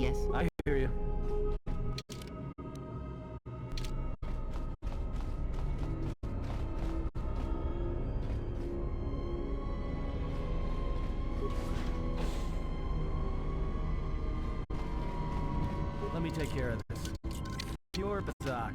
Yes. I hear you. Let me take care of this. Pure Bazak.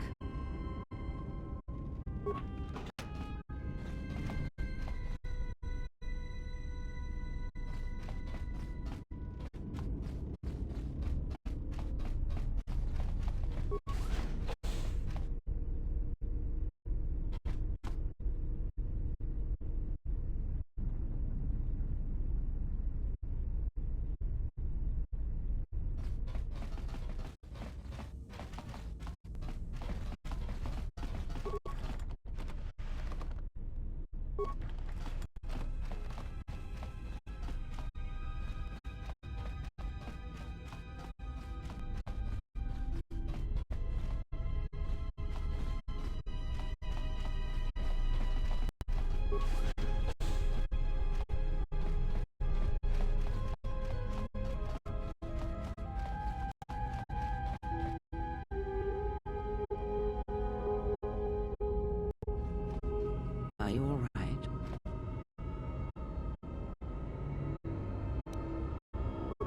Are you all right?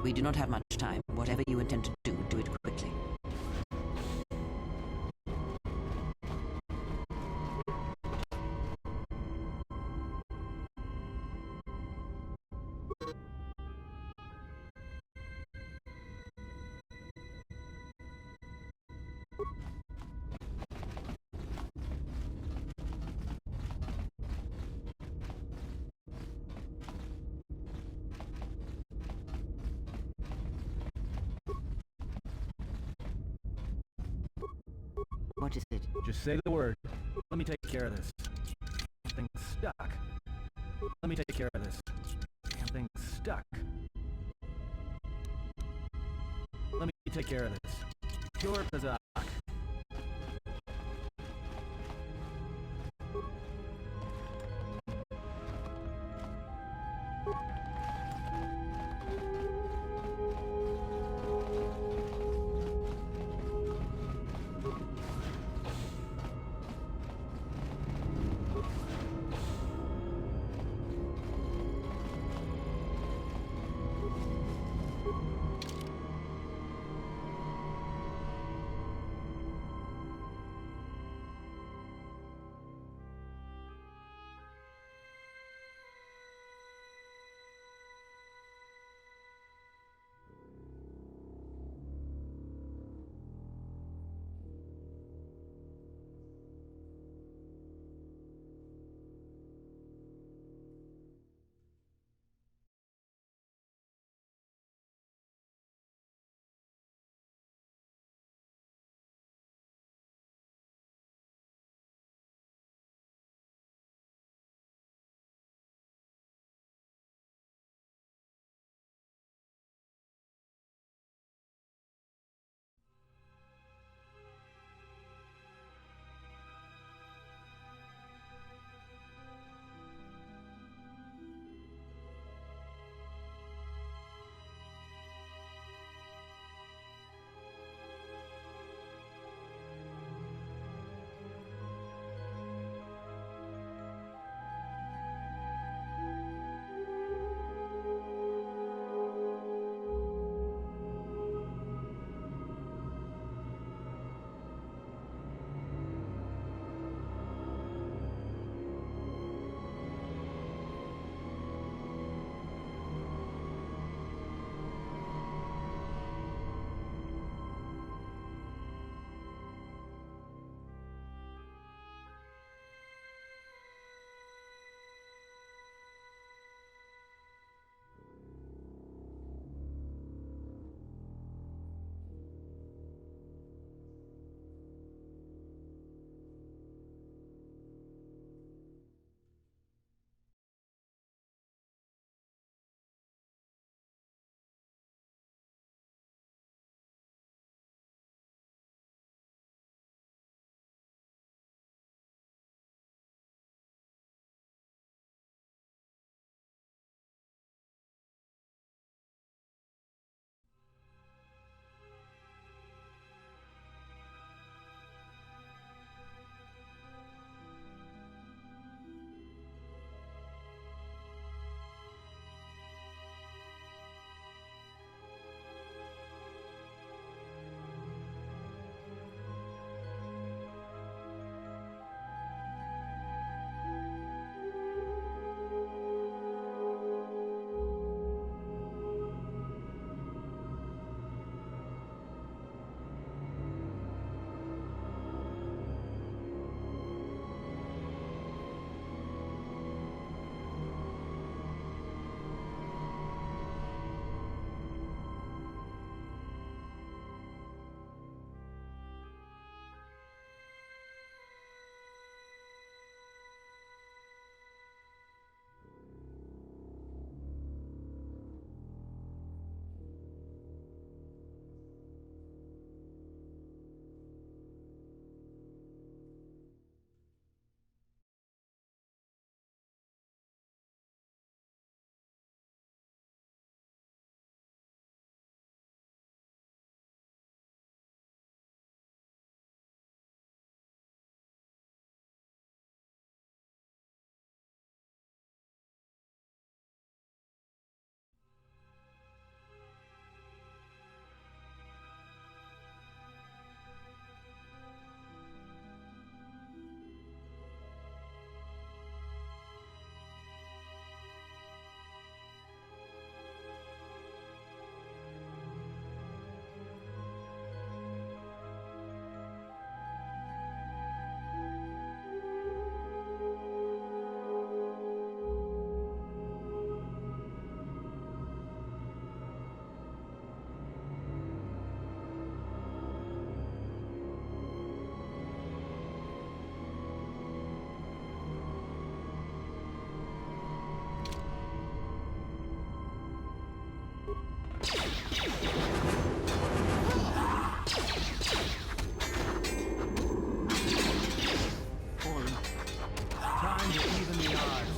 We do not have much time. Whatever you intend to do, do it quickly. What is it? Just say the word. Let me take care of this. Thing's stuck. Let me take care of this. Thing's stuck. Let me take care of this. Pure Bazak. Time to even the odds.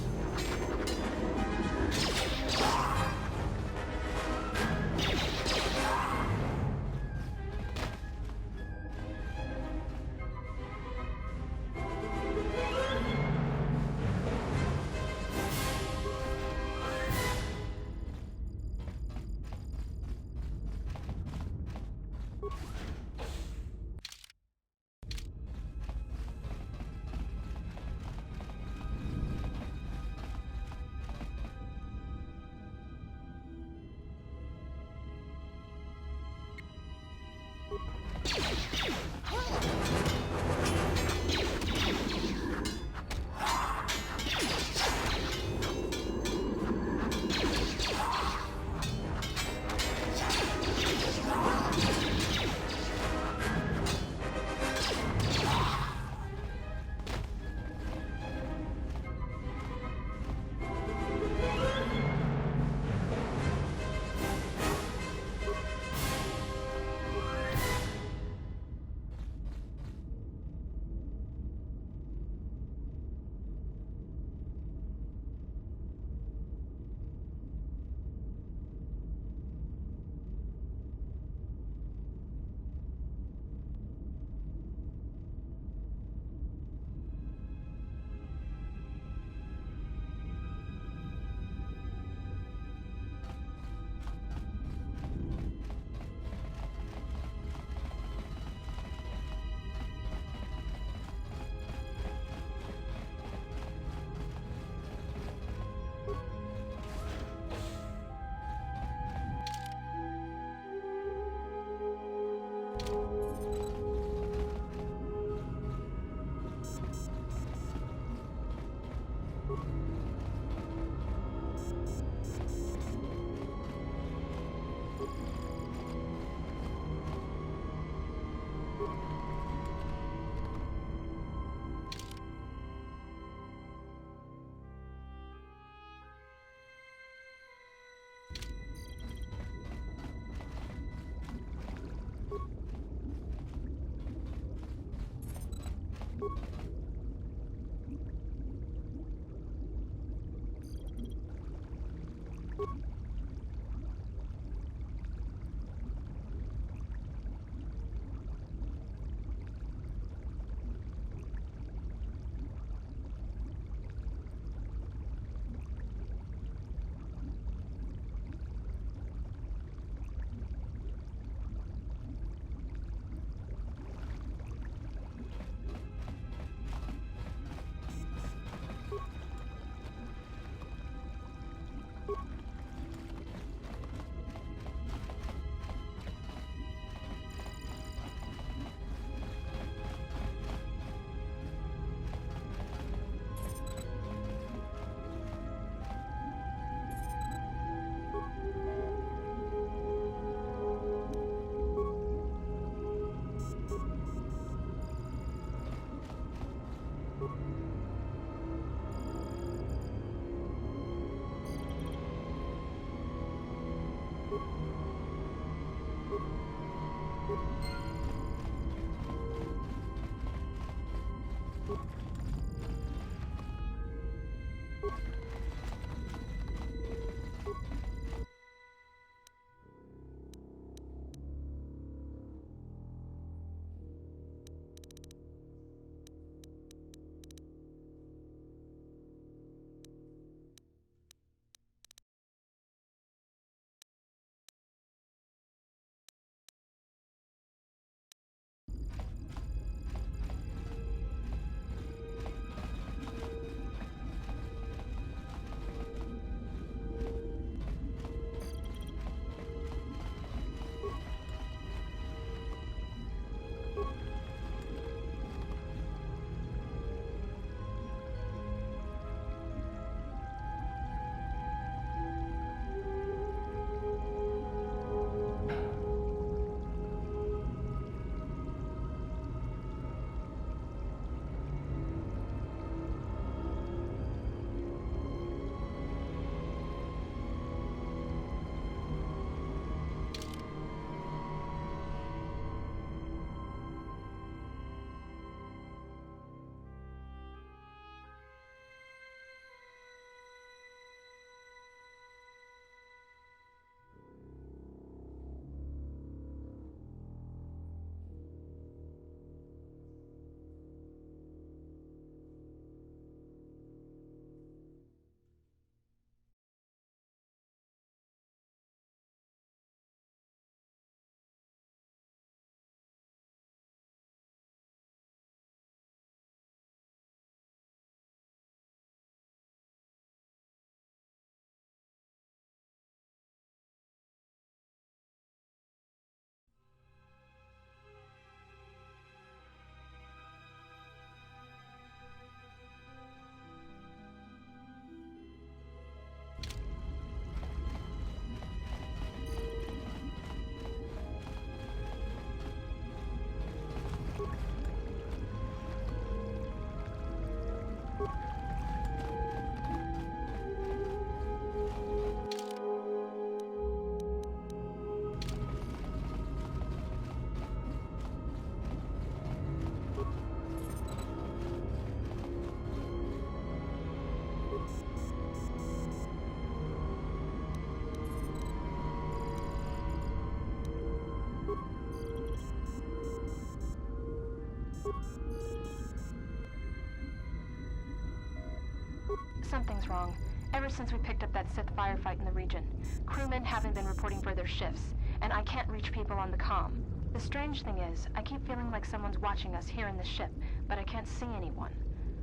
Something's wrong. Ever since we picked up that Sith firefight in the region, crewmen haven't been reporting for their shifts, and I can't reach people on the comm. The strange thing is, I keep feeling like someone's watching us here in the ship, but I can't see anyone.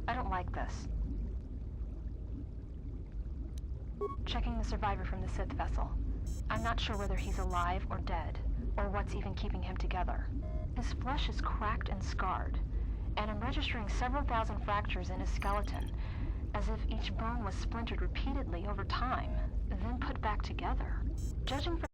I don't like this. Checking the survivor from the Sith vessel. I'm not sure whether he's alive or dead, or what's even keeping him together. His flesh is cracked and scarred, and I'm registering several thousand fractures in his skeleton, as if each bone was splintered repeatedly over time, then put back together. Judging from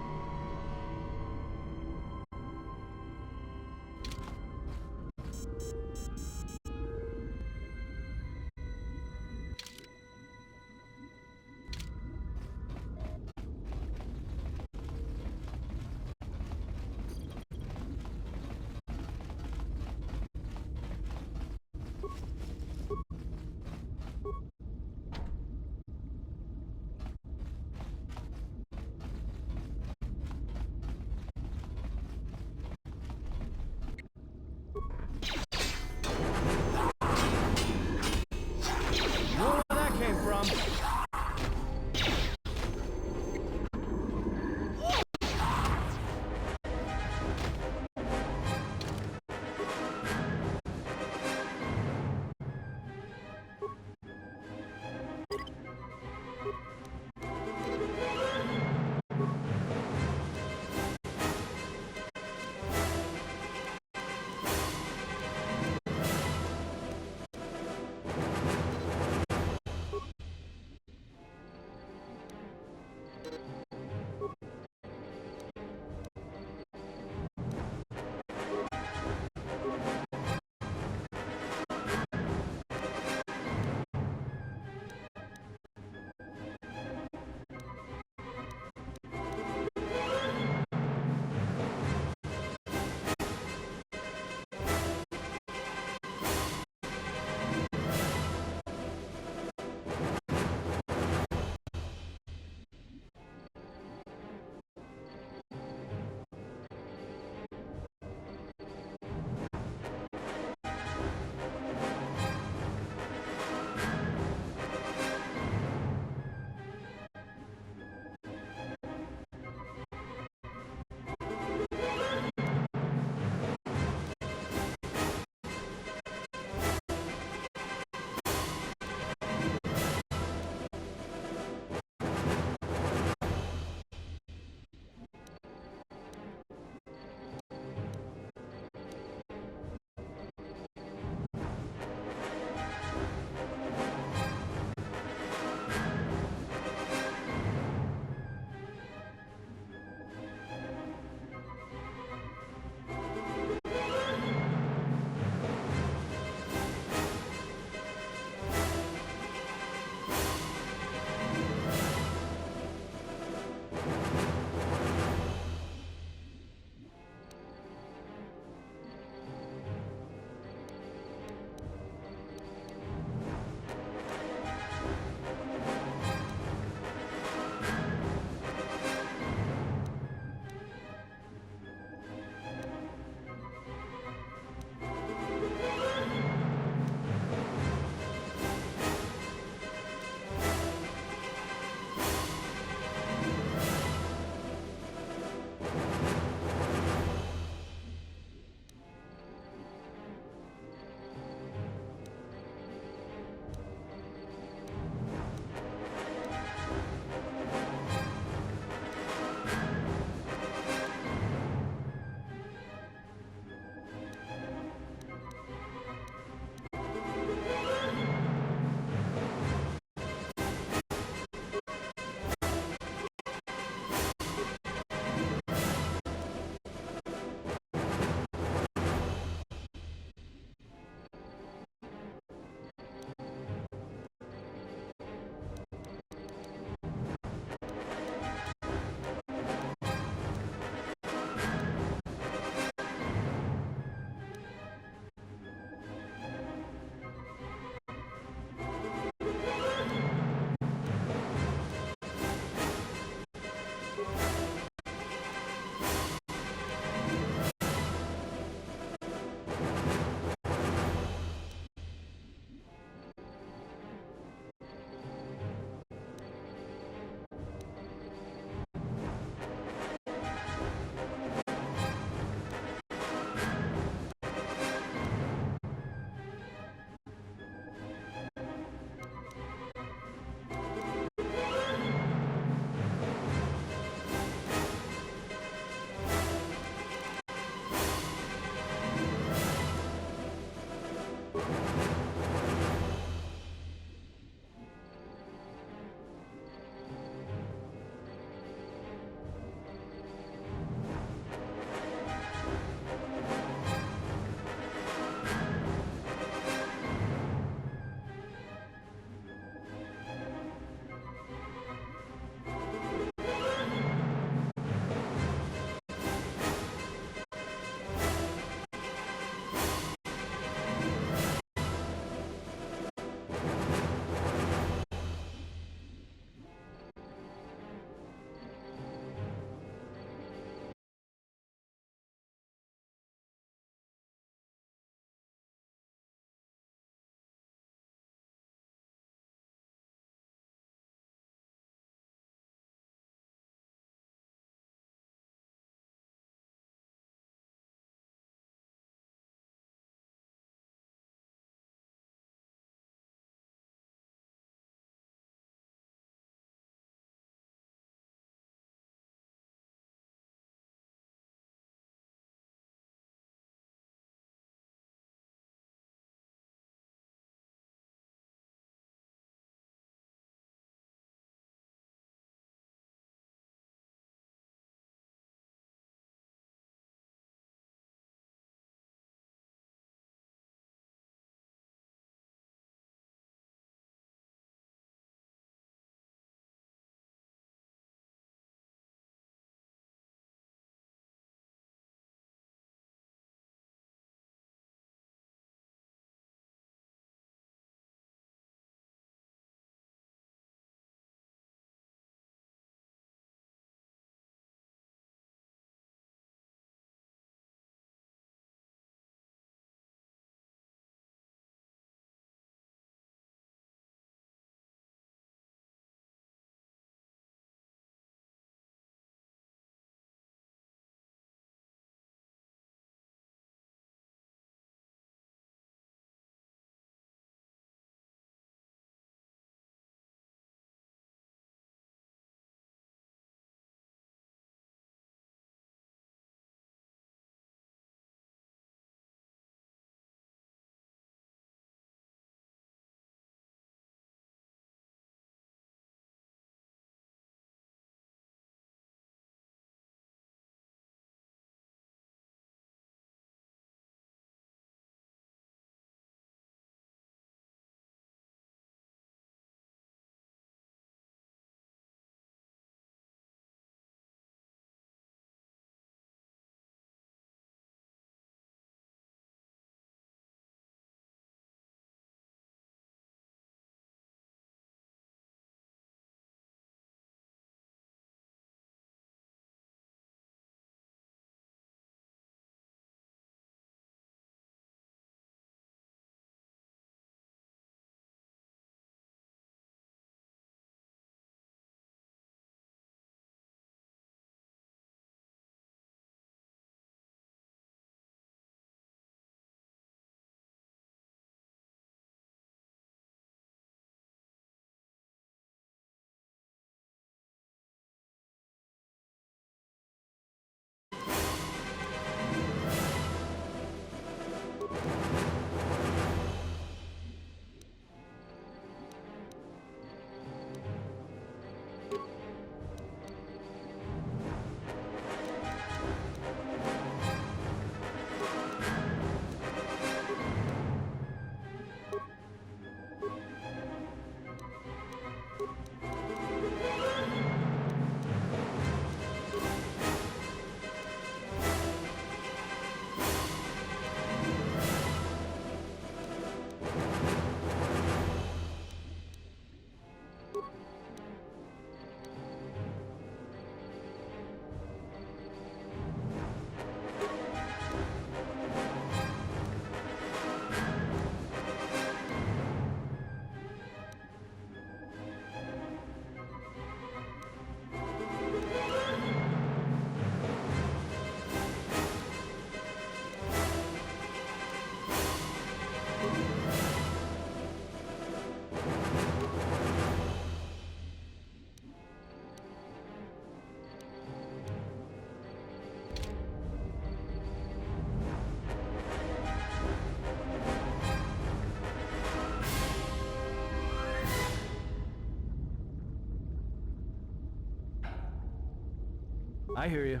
I hear you.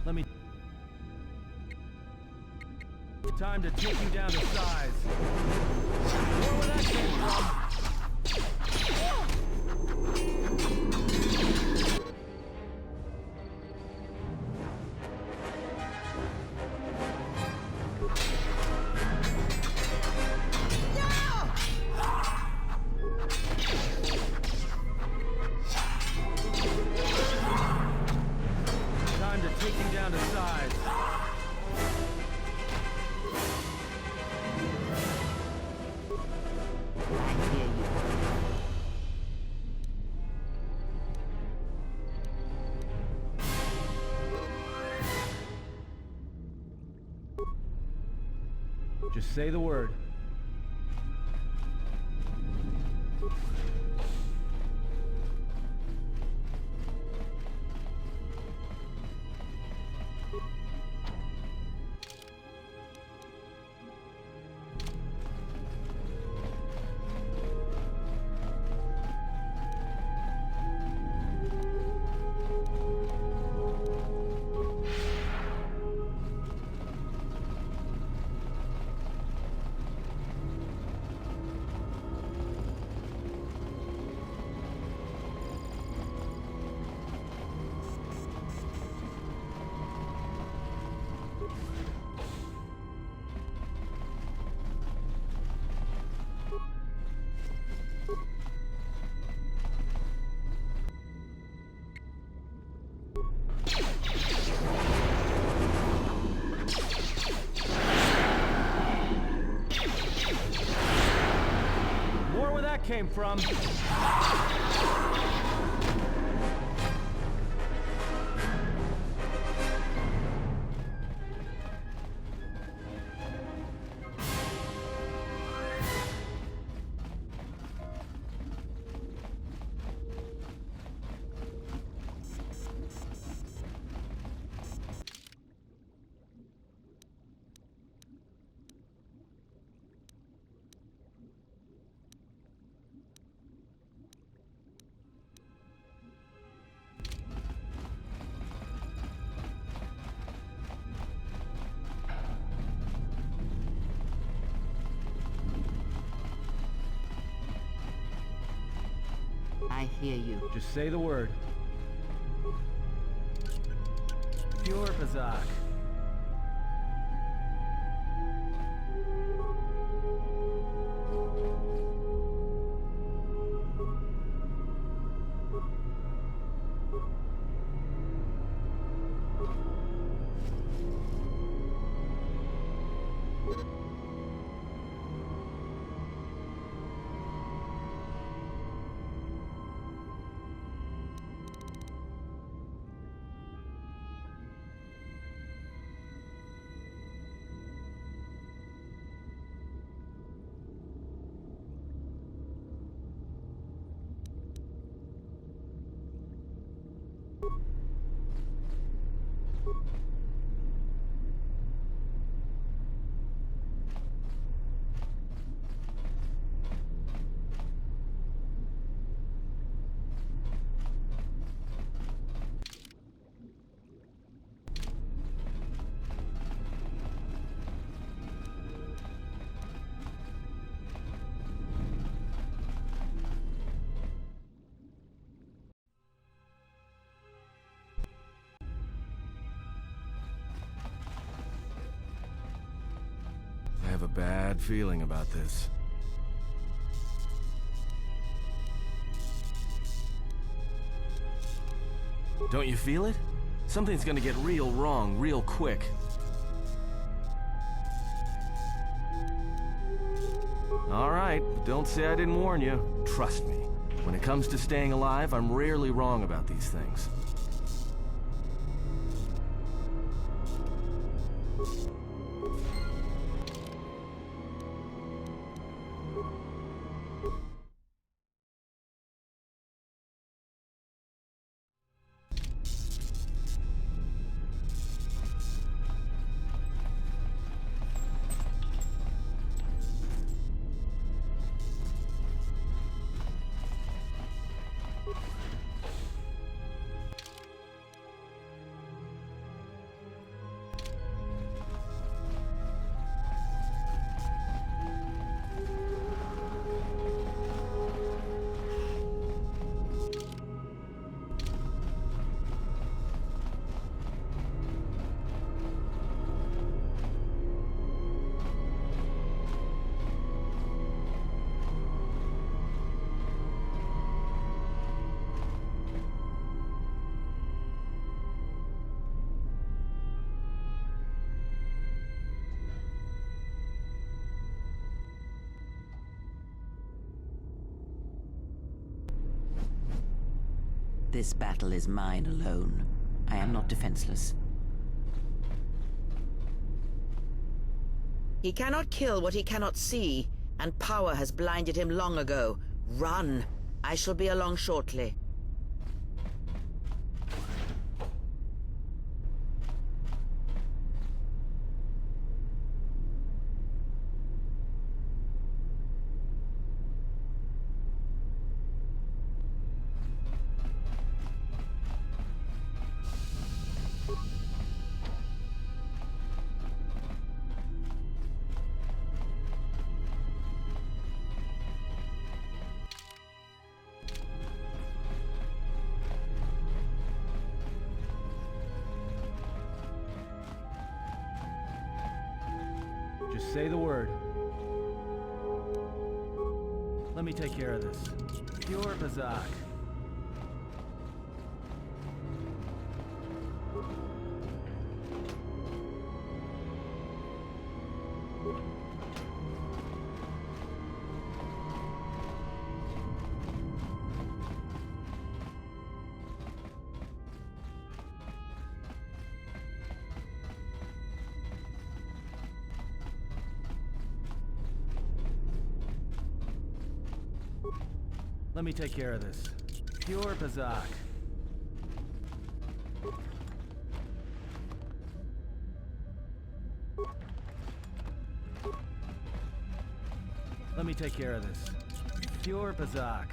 Let me... Time to take you down to size. Where would that came from? Time to take you down to size. I hear you. Just say the word. More where that came from. I hear you. Just say the word. Pure Bazak. I have a bad feeling about this. Don't you feel it? Something's gonna get real wrong real quick. All right, but don't say I didn't warn you. Trust me. When it comes to staying alive, I'm rarely wrong about these things. This battle is mine alone. I am not defenseless. He cannot kill what he cannot see, and power has blinded him long ago. Run! I shall be along shortly. Just say the word. Let me take care of this. Pure Bazak. Let me take care of this. Pure Bazak. Let me take care of this. Pure Bazak.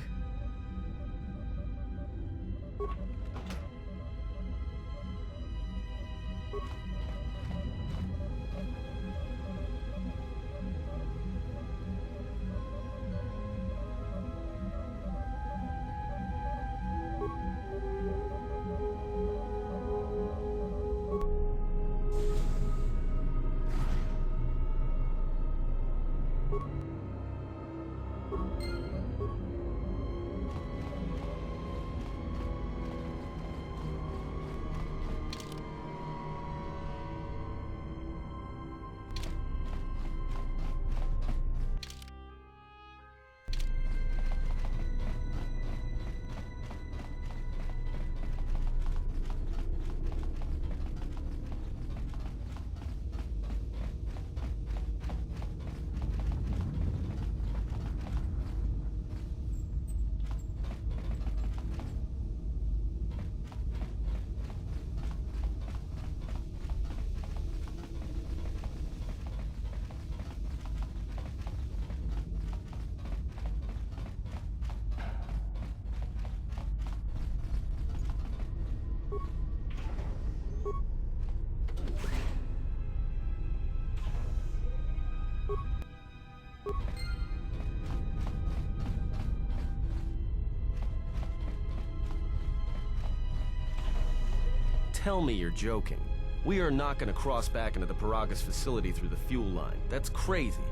Tell me you're joking. We are not going to cross back into the Paragas facility through the fuel line. That's crazy.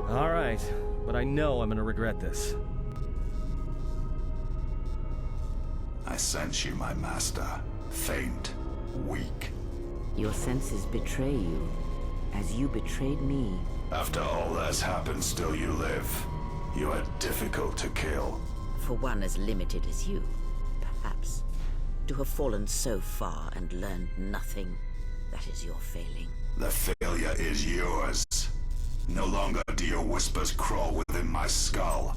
All right, but I know I'm gonna regret this. I sense you, my master. Faint, weak. Your senses betray you, as you betrayed me. After all that's happened, still you live. You are difficult to kill. For one as limited as you, perhaps. To have fallen so far and learned nothing, that is your failing. The failure is yours. No longer do your whispers crawl within my skull.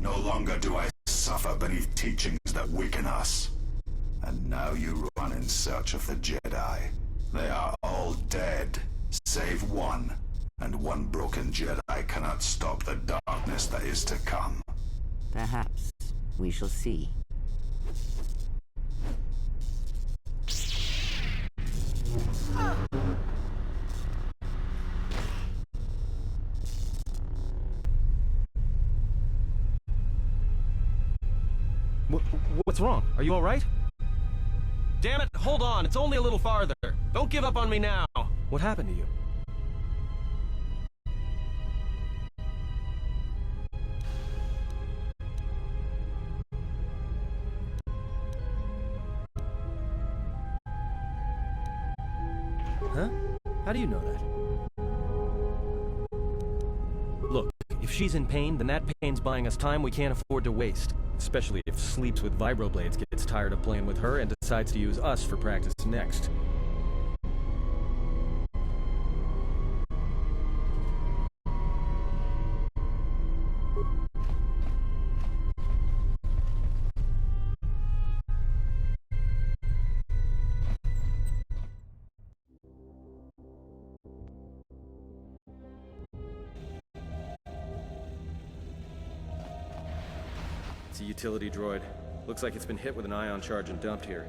No longer do I suffer beneath teachings that weaken us. And now you run in search of the Jedi. They are all dead, save one. And one broken Jedi cannot stop the darkness that is to come. Perhaps. We shall see. What's wrong? Are you all right? Damn it, hold on. It's only a little farther. Don't give up on me now. What happened to you? Huh? How do you know that? Look, If she's in pain, then that pain's buying us time we can't afford to waste. Especially if Sleeps with Vibroblades gets tired of playing with her and decides to use us for practice next. It's a utility droid. Looks like it's been hit with an ion charge and dumped here.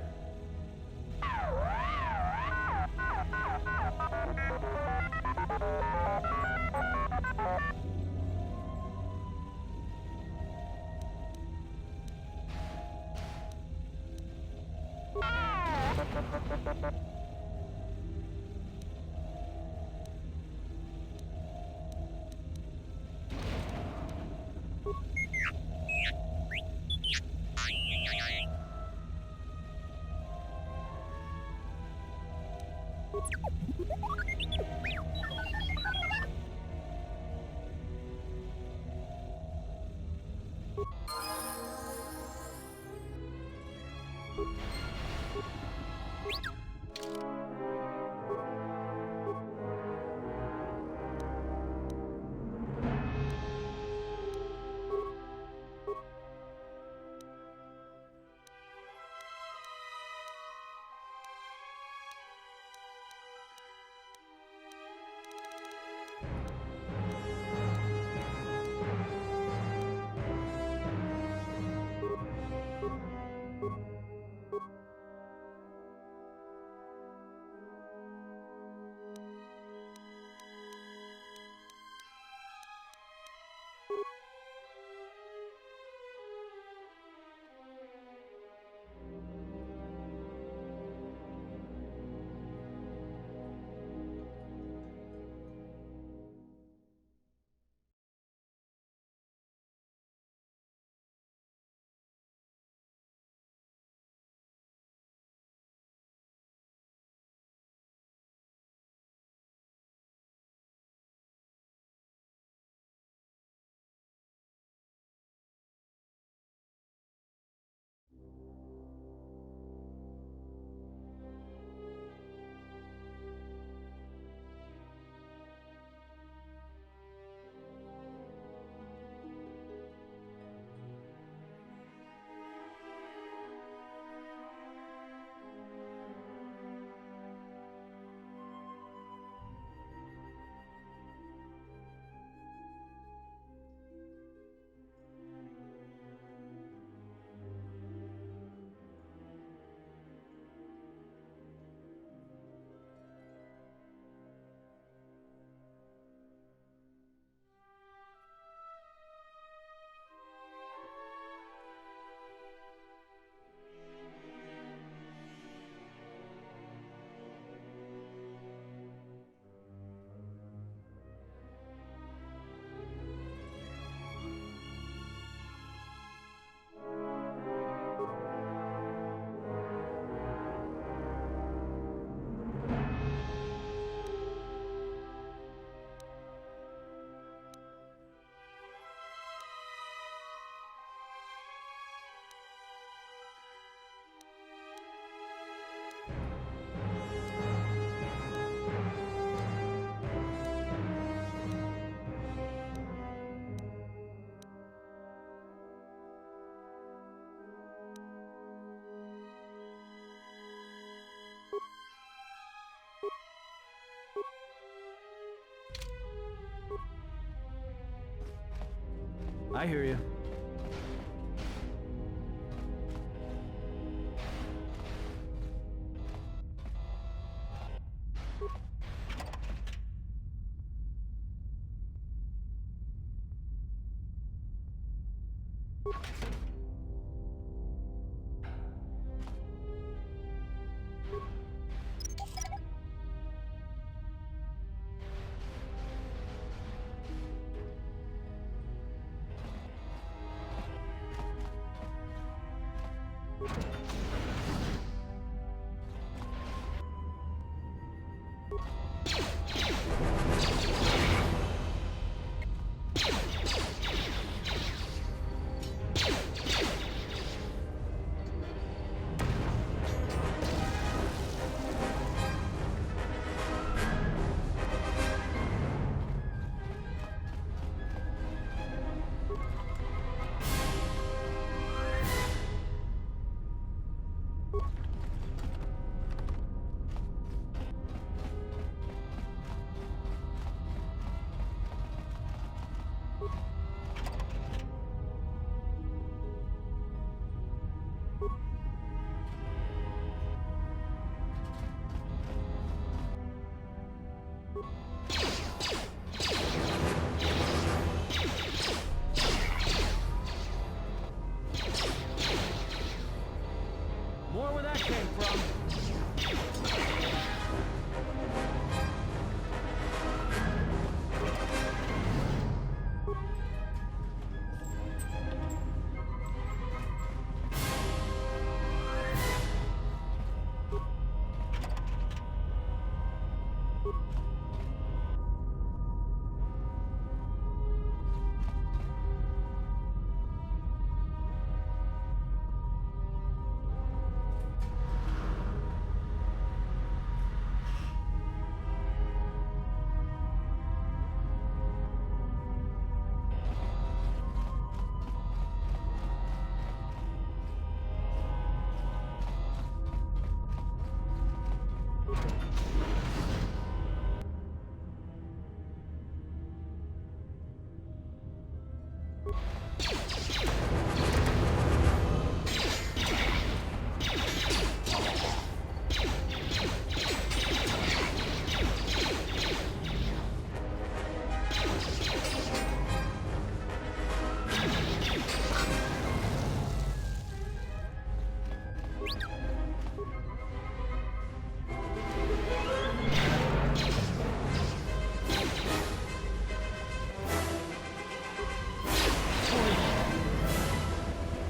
I hear you.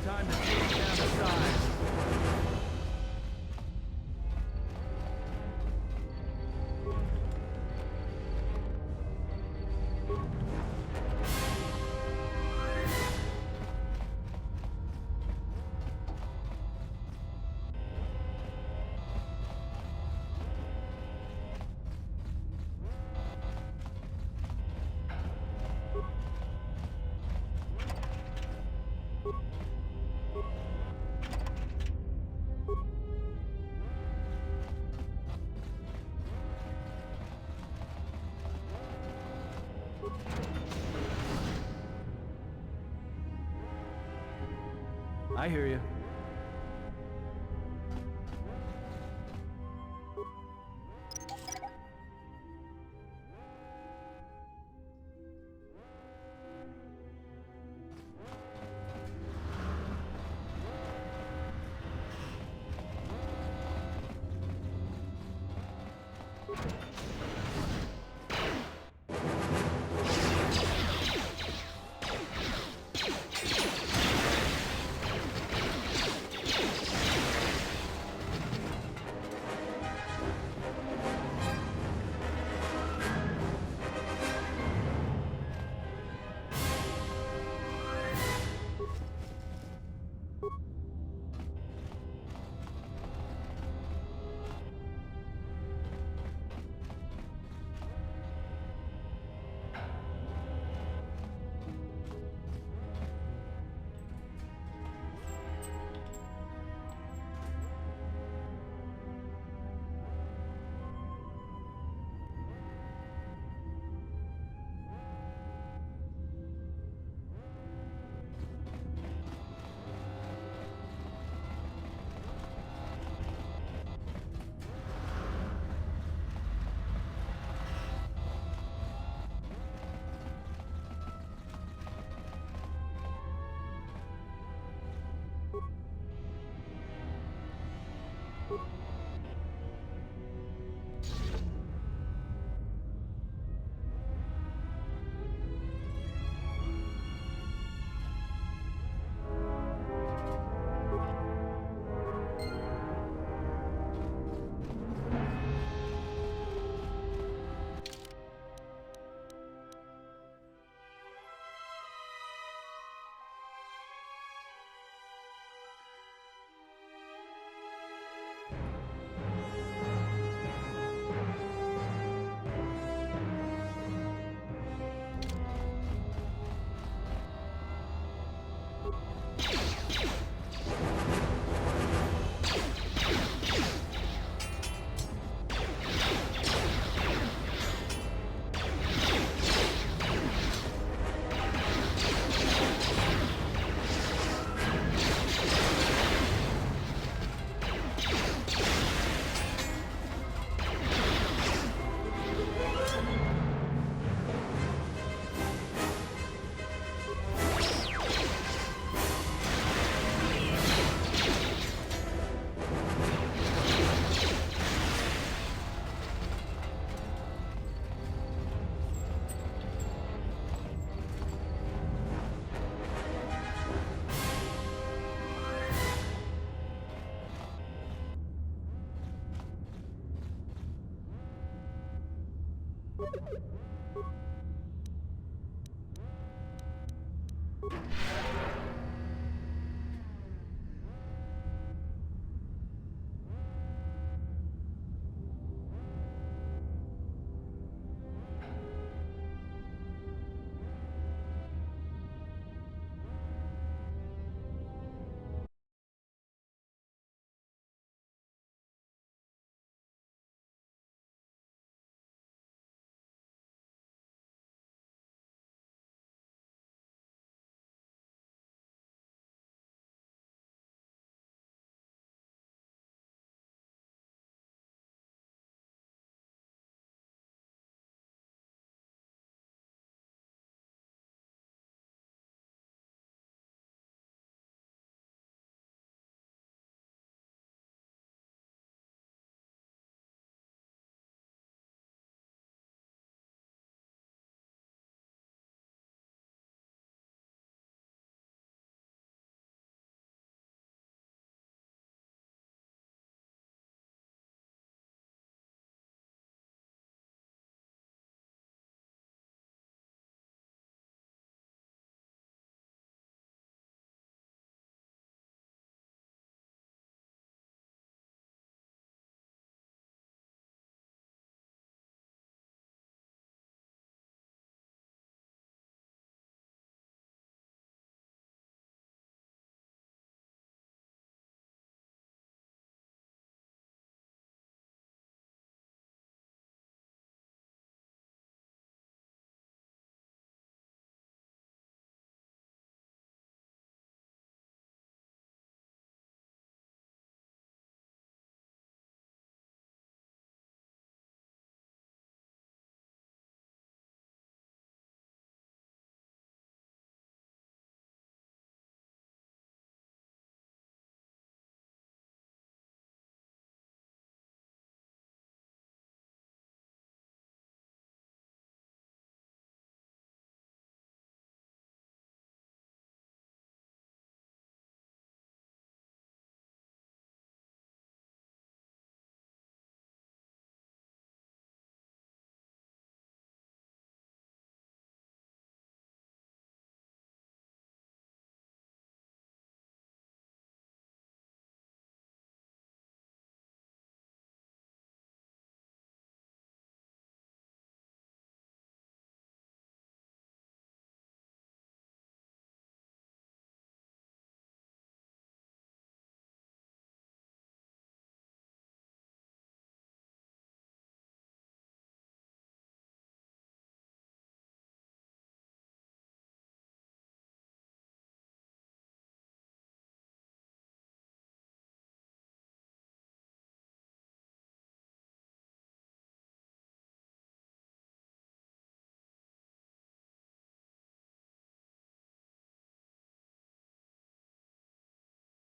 Time to take down the sides. I hear you.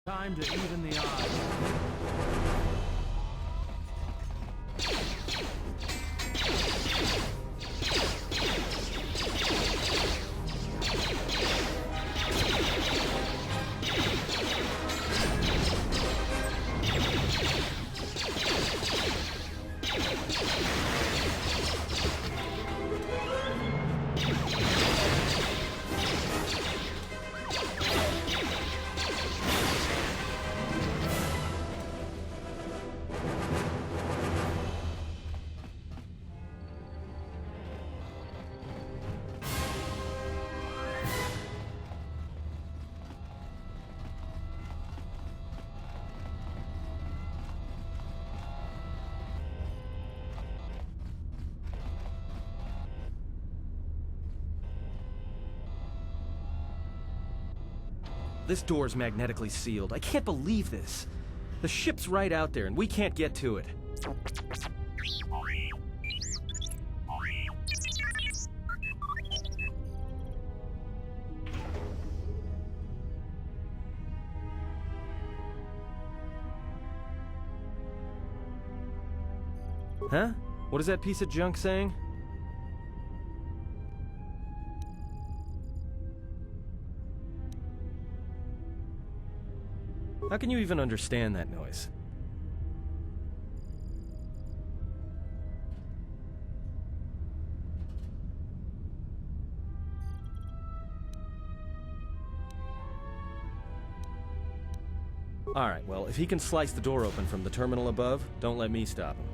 Time to even the odds. This door's magnetically sealed. I can't believe this. The ship's right out there, and we can't get to it. Huh? What is that piece of junk saying? How can you even understand that noise? Alright, well, if he can slice the door open from the terminal above, don't let me stop him.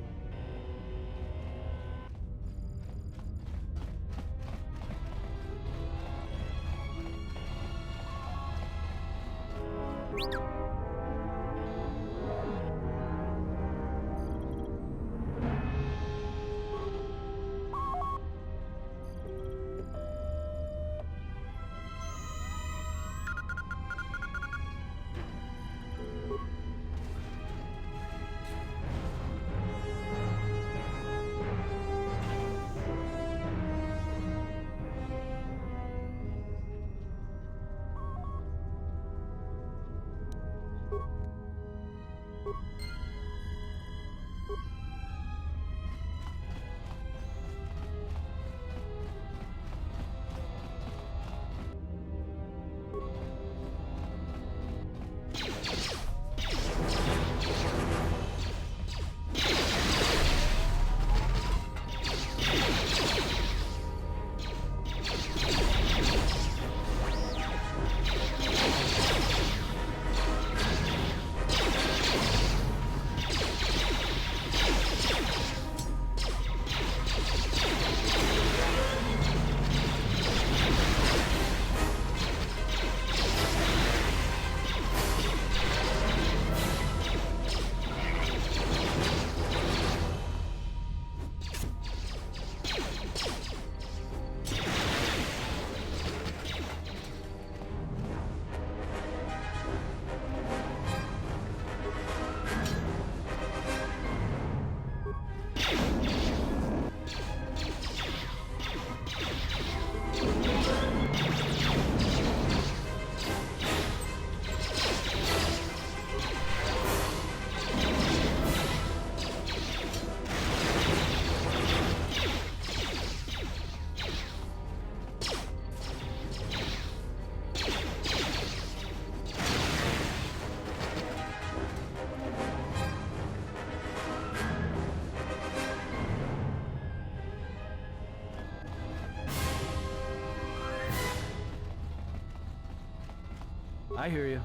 I hear you.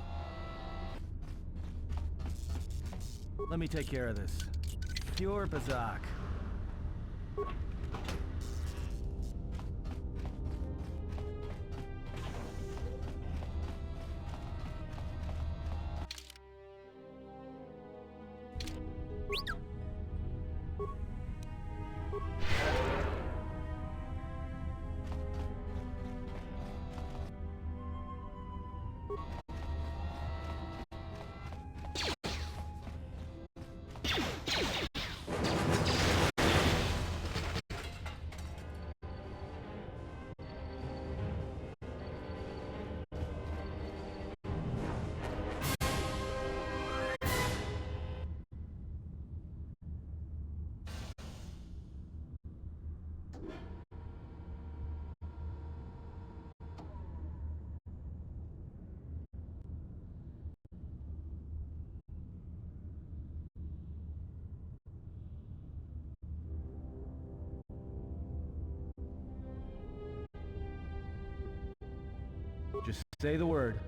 Let me take care of this. Pure Bazak. Just say the word.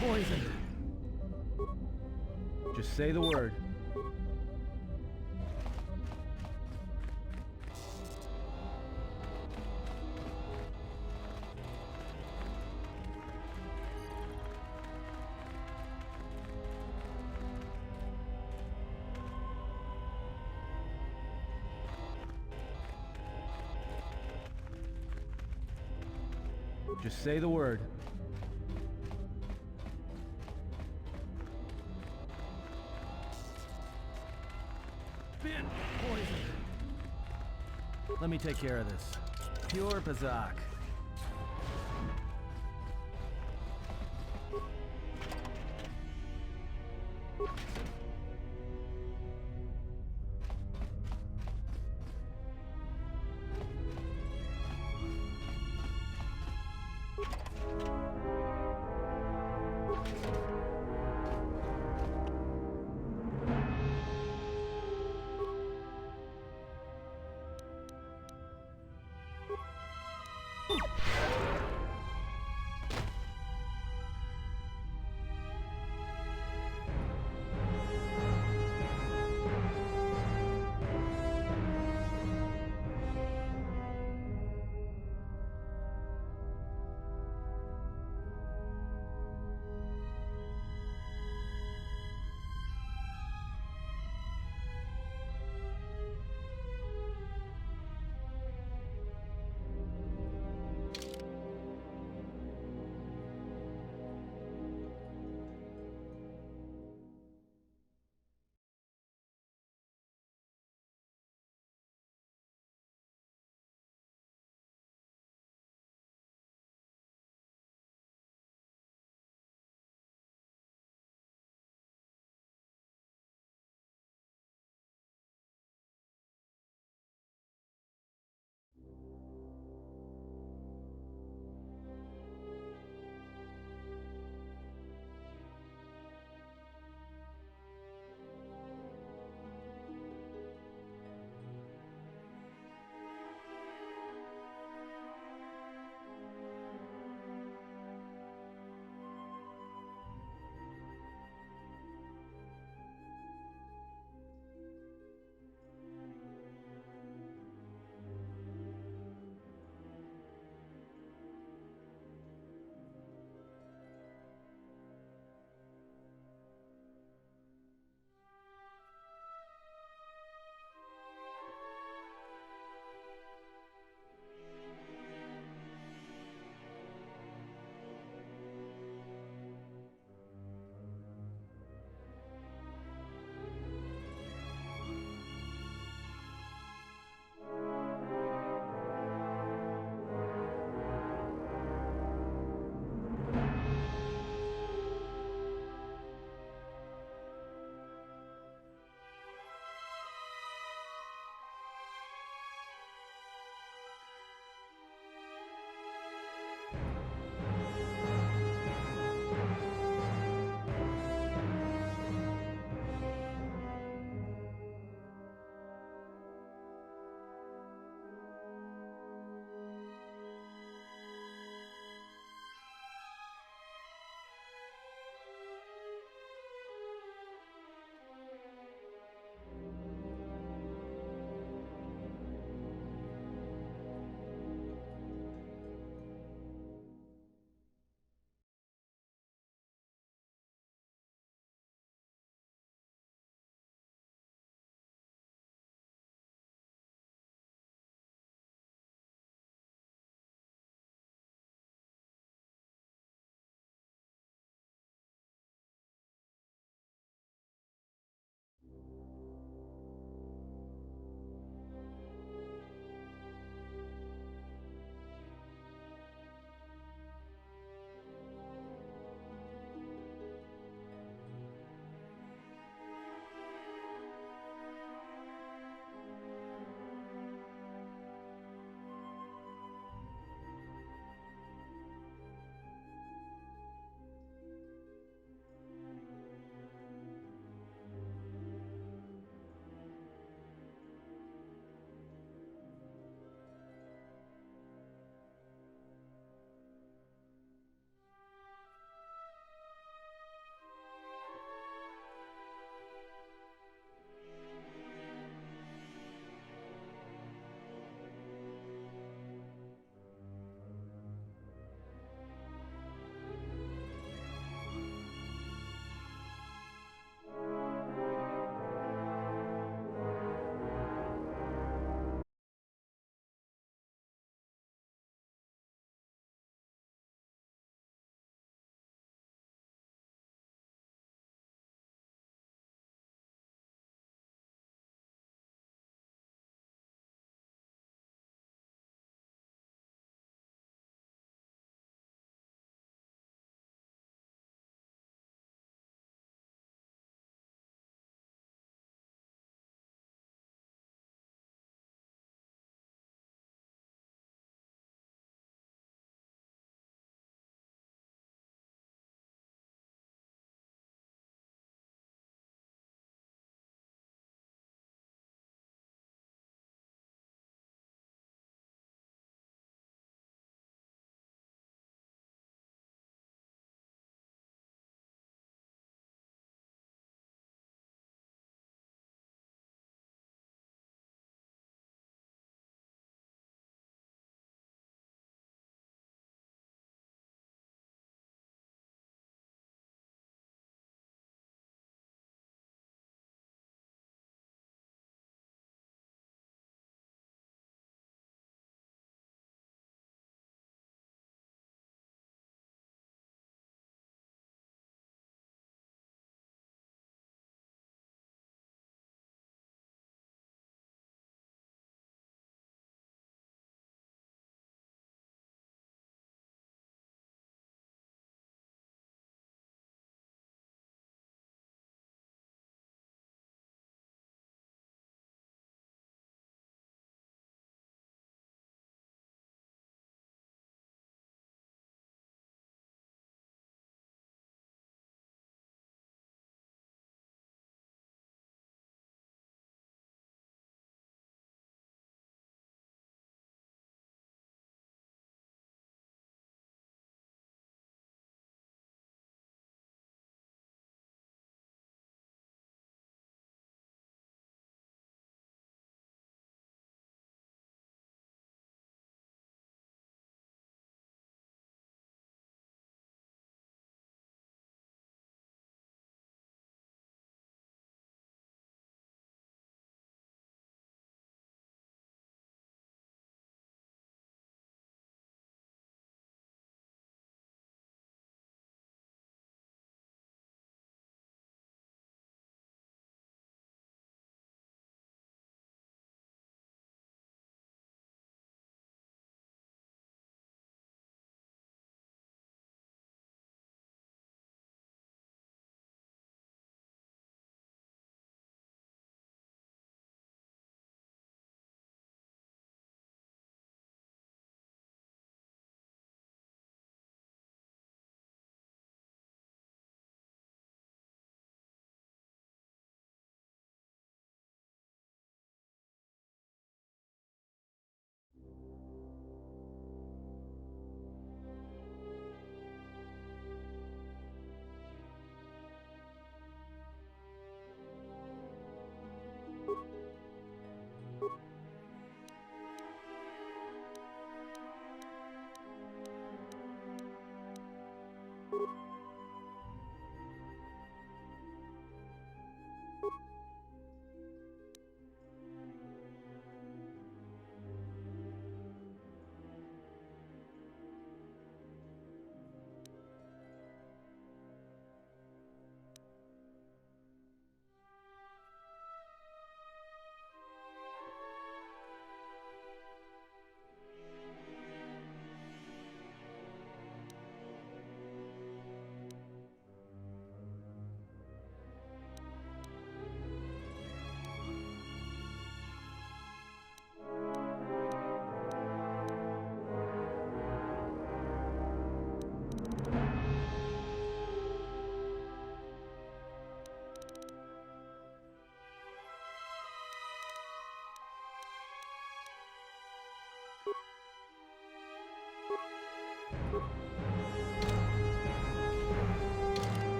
Poison. Just say the word. Just say the word. Poison. Let me take care of this. Pure Bazak.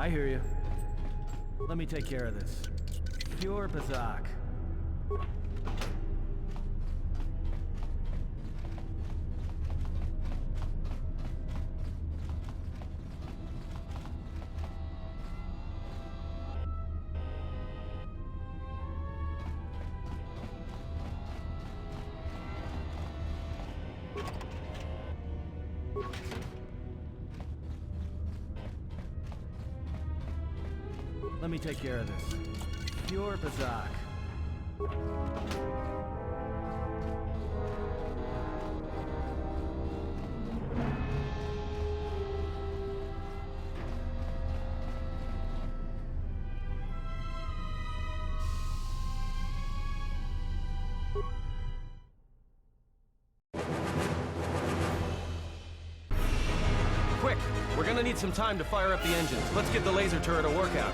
I hear you. Let me take care of this. Pure Bazak. Let me take care of this. Pure Bazak. Quick! We're gonna need some time to fire up the engines. Let's give the laser turret a workout.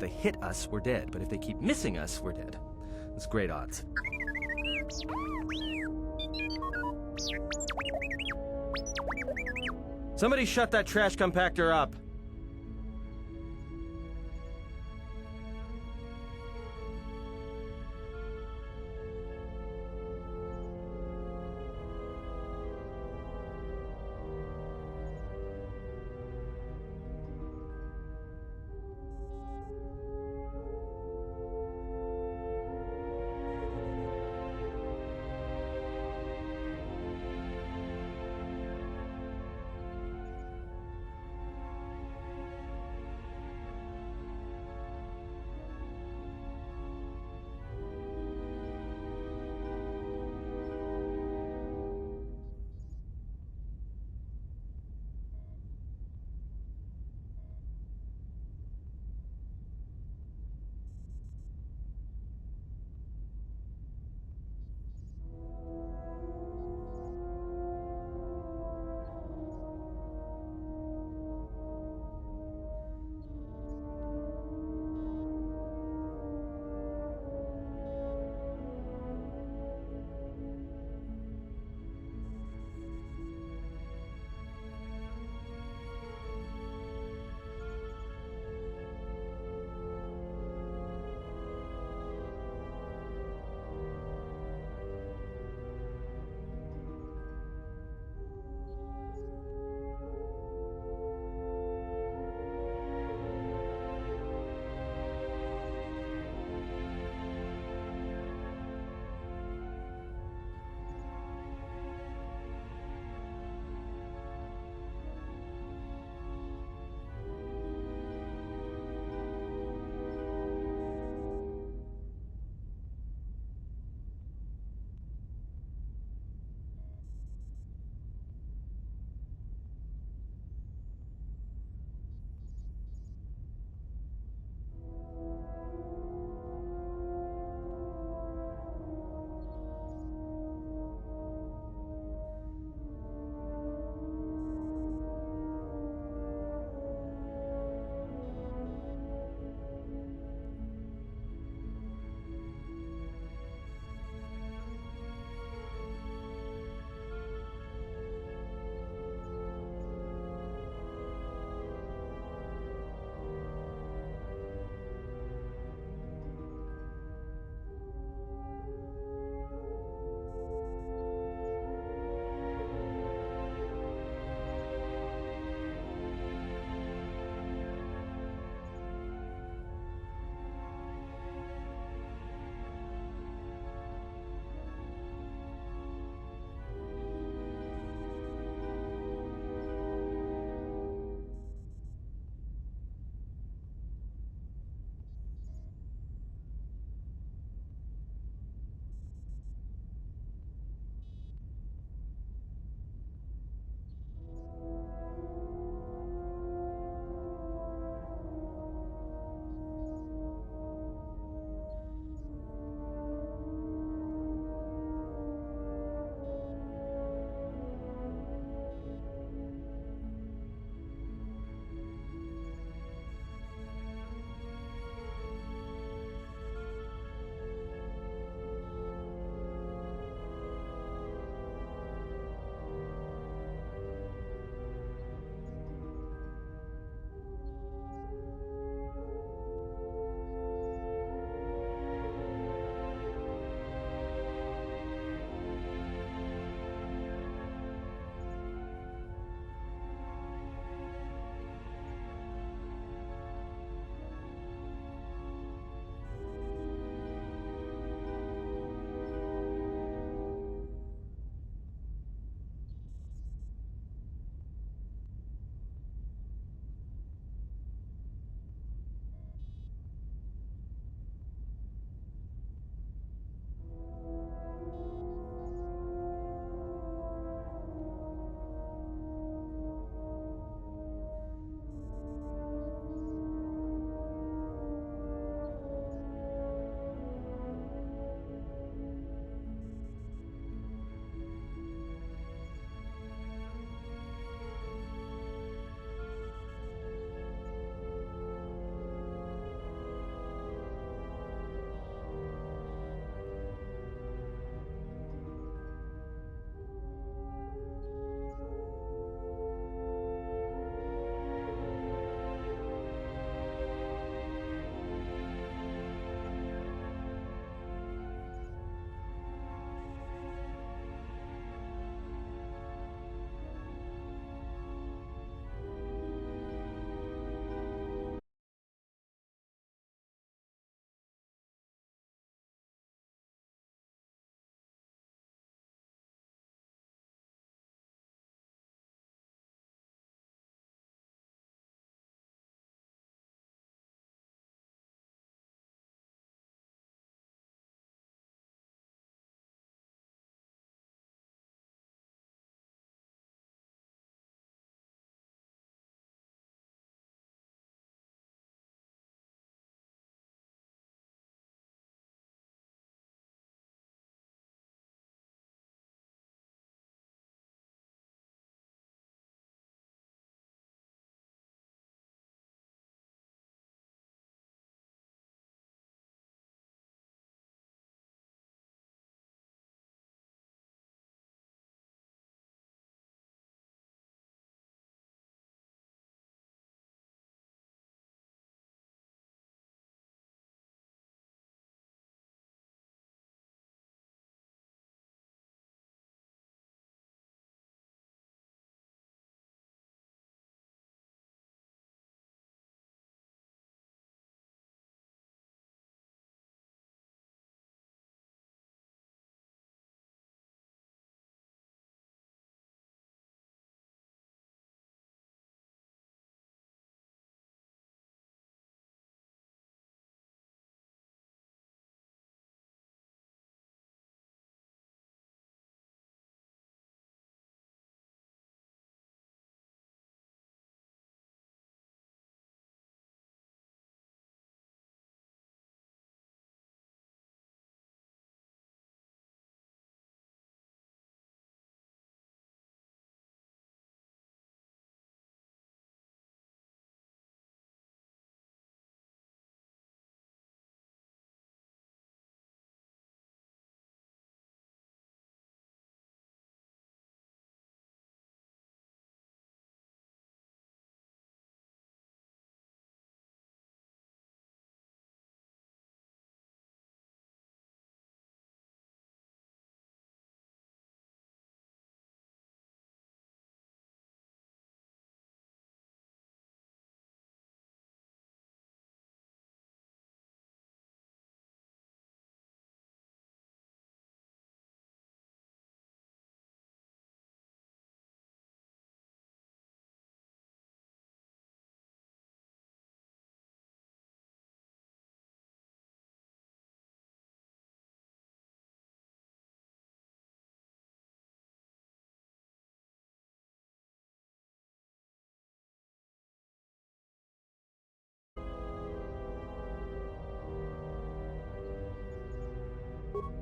they hit us, we're dead. But if they keep missing us, we're dead. That's great odds. Somebody shut that trash compactor up.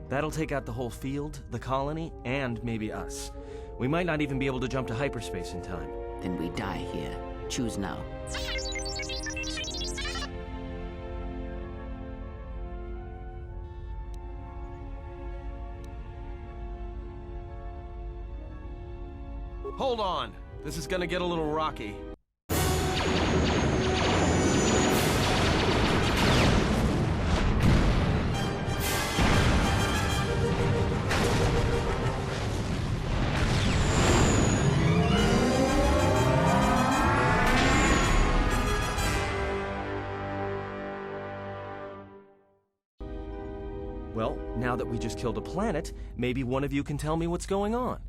That'll take out the whole field, the colony, and maybe us. We might not even be able to jump to hyperspace in time. Then we die here. Choose now. Hold on. This is gonna get a little rocky. Well, now that we just killed a planet, maybe one of you can tell me what's going on.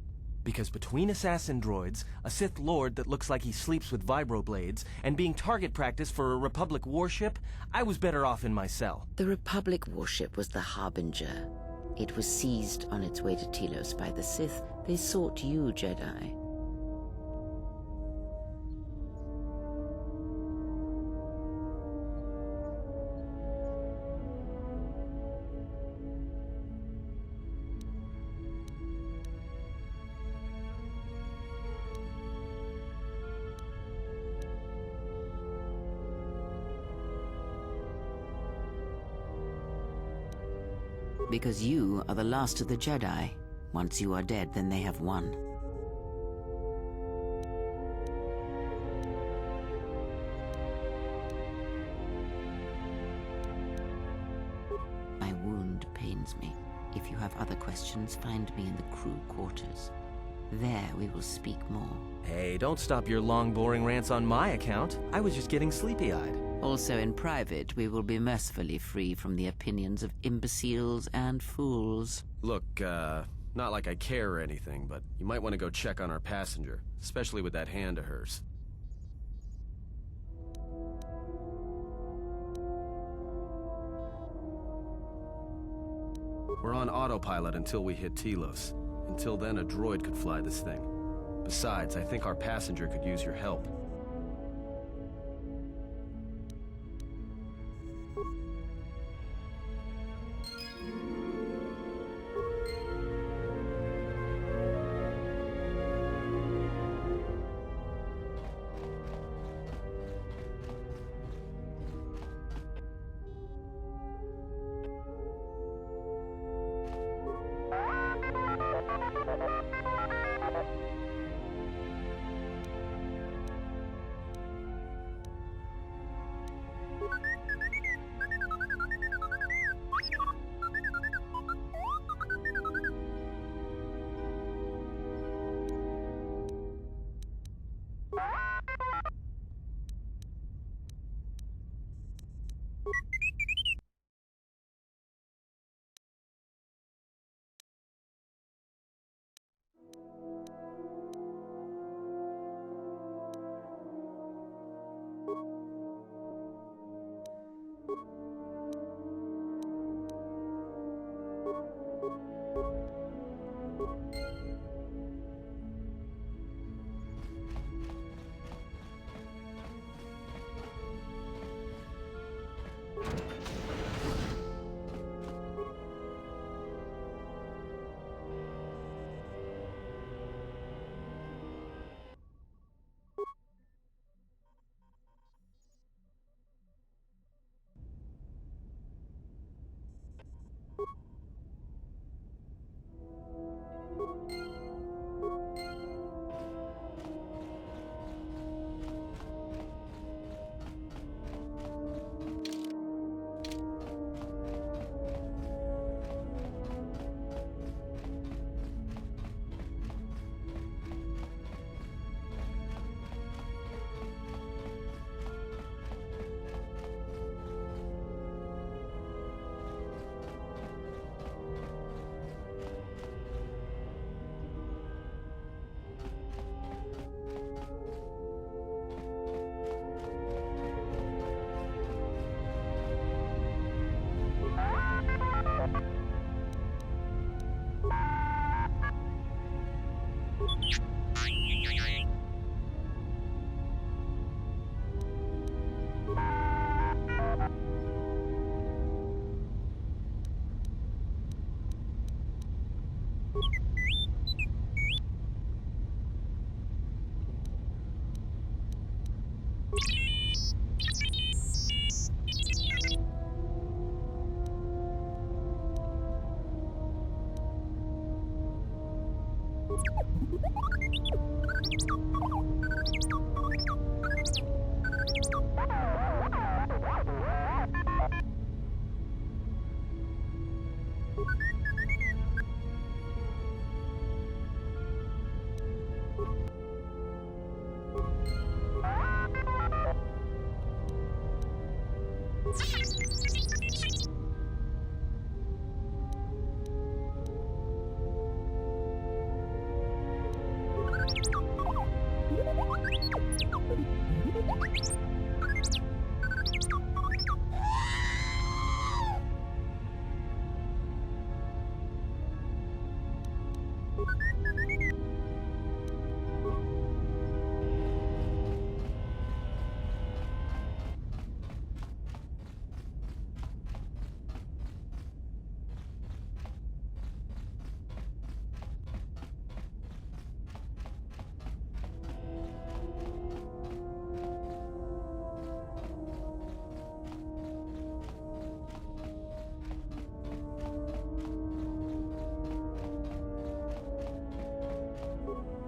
Because between assassin droids, a Sith Lord that looks like he sleeps with vibroblades, and being target practice for a Republic warship, I was better off in my cell. The Republic warship was the Harbinger. It was seized on its way to Telos by the Sith. They sought you, Jedi. Because you are the last of the Jedi. Once you are dead, then they have won. My wound pains me. If you have other questions, find me in the crew quarters. There we will speak more. Hey, don't stop your long, boring rants on my account. I was just getting sleepy-eyed. Also in private, we will be mercifully free from the opinions of imbeciles and fools. Look, not like I care or anything, but you might want to go check on our passenger, especially with that hand of hers. We're on autopilot until we hit Telos. Until then, a droid could fly this thing. Besides, I think our passenger could use your help.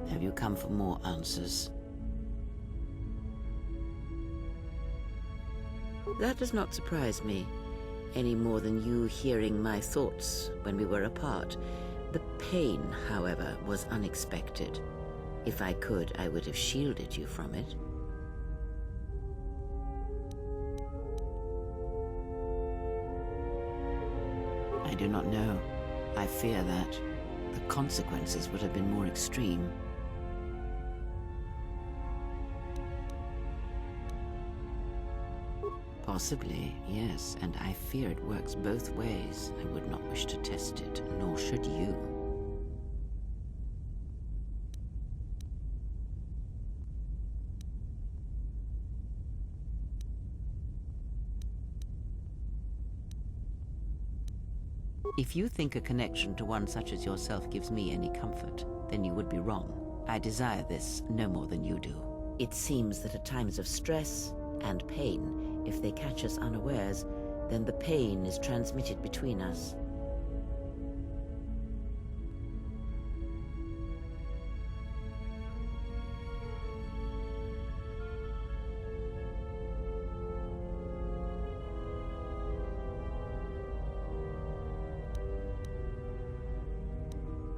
Have you come for more answers? That does not surprise me, any more than you hearing my thoughts when we were apart. The pain, however, was unexpected. If I could, I would have shielded you from it. I do not know. I fear that the consequences would have been more extreme. Possibly, yes, and I fear it works both ways. I would not wish to test it, nor should you. If you think a connection to one such as yourself gives me any comfort, then you would be wrong. I desire this no more than you do. It seems that at times of stress and pain, if they catch us unawares, then the pain is transmitted between us.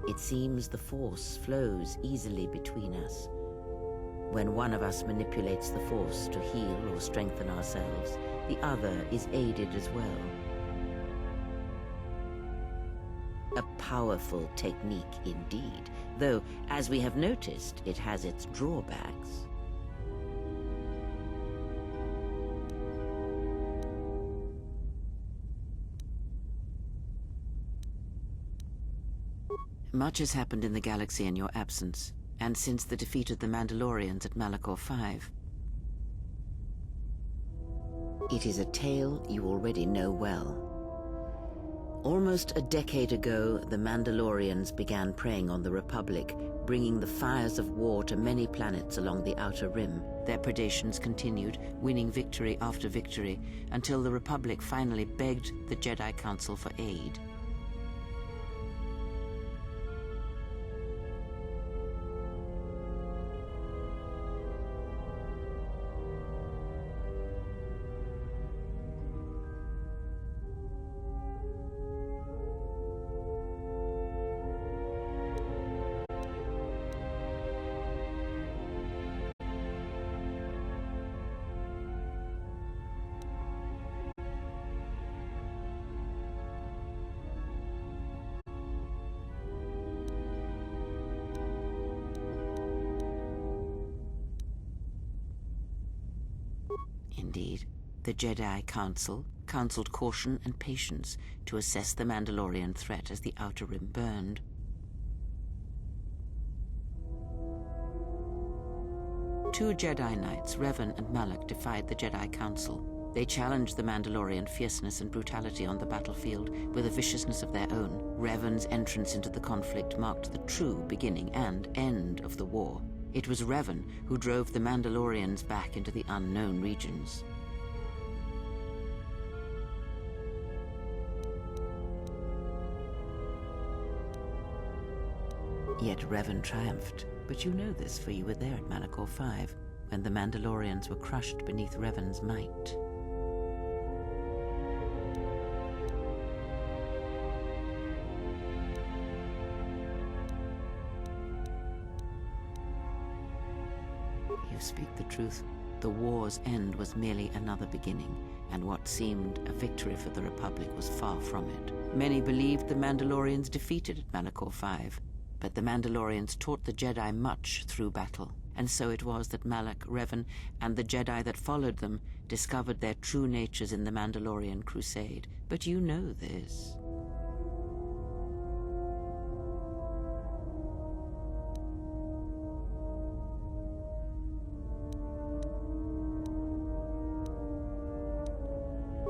It seems the force flows easily between us. When one of us manipulates the force to heal or strengthen ourselves, the other is aided as well. A powerful technique indeed, though, as we have noticed, it has its drawbacks. Much has happened in the galaxy in your absence, and since the defeat of the Mandalorians at Malachor 5. It is a tale you already know well. Almost a decade ago, the Mandalorians began preying on the Republic, bringing the fires of war to many planets along the Outer Rim. Their predations continued, winning victory after victory, until the Republic finally begged the Jedi Council for aid. Indeed, the Jedi Council counseled caution and patience to assess the Mandalorian threat as the Outer Rim burned. Two Jedi Knights, Revan and Malak, defied the Jedi Council. They challenged the Mandalorian fierceness and brutality on the battlefield with a viciousness of their own. Revan's entrance into the conflict marked the true beginning and end of the war. It was Revan who drove the Mandalorians back into the unknown regions. Yet Revan triumphed. But you know this, for you were there at Malachor 5, when the Mandalorians were crushed beneath Revan's might. You speak the truth. The war's end was merely another beginning, and what seemed a victory for the Republic was far from it. Many believed the Mandalorians defeated at Malachor 5, but the Mandalorians taught the Jedi much through battle. And so it was that Malak, Revan, and the Jedi that followed them discovered their true natures in the Mandalorian crusade. But you know this.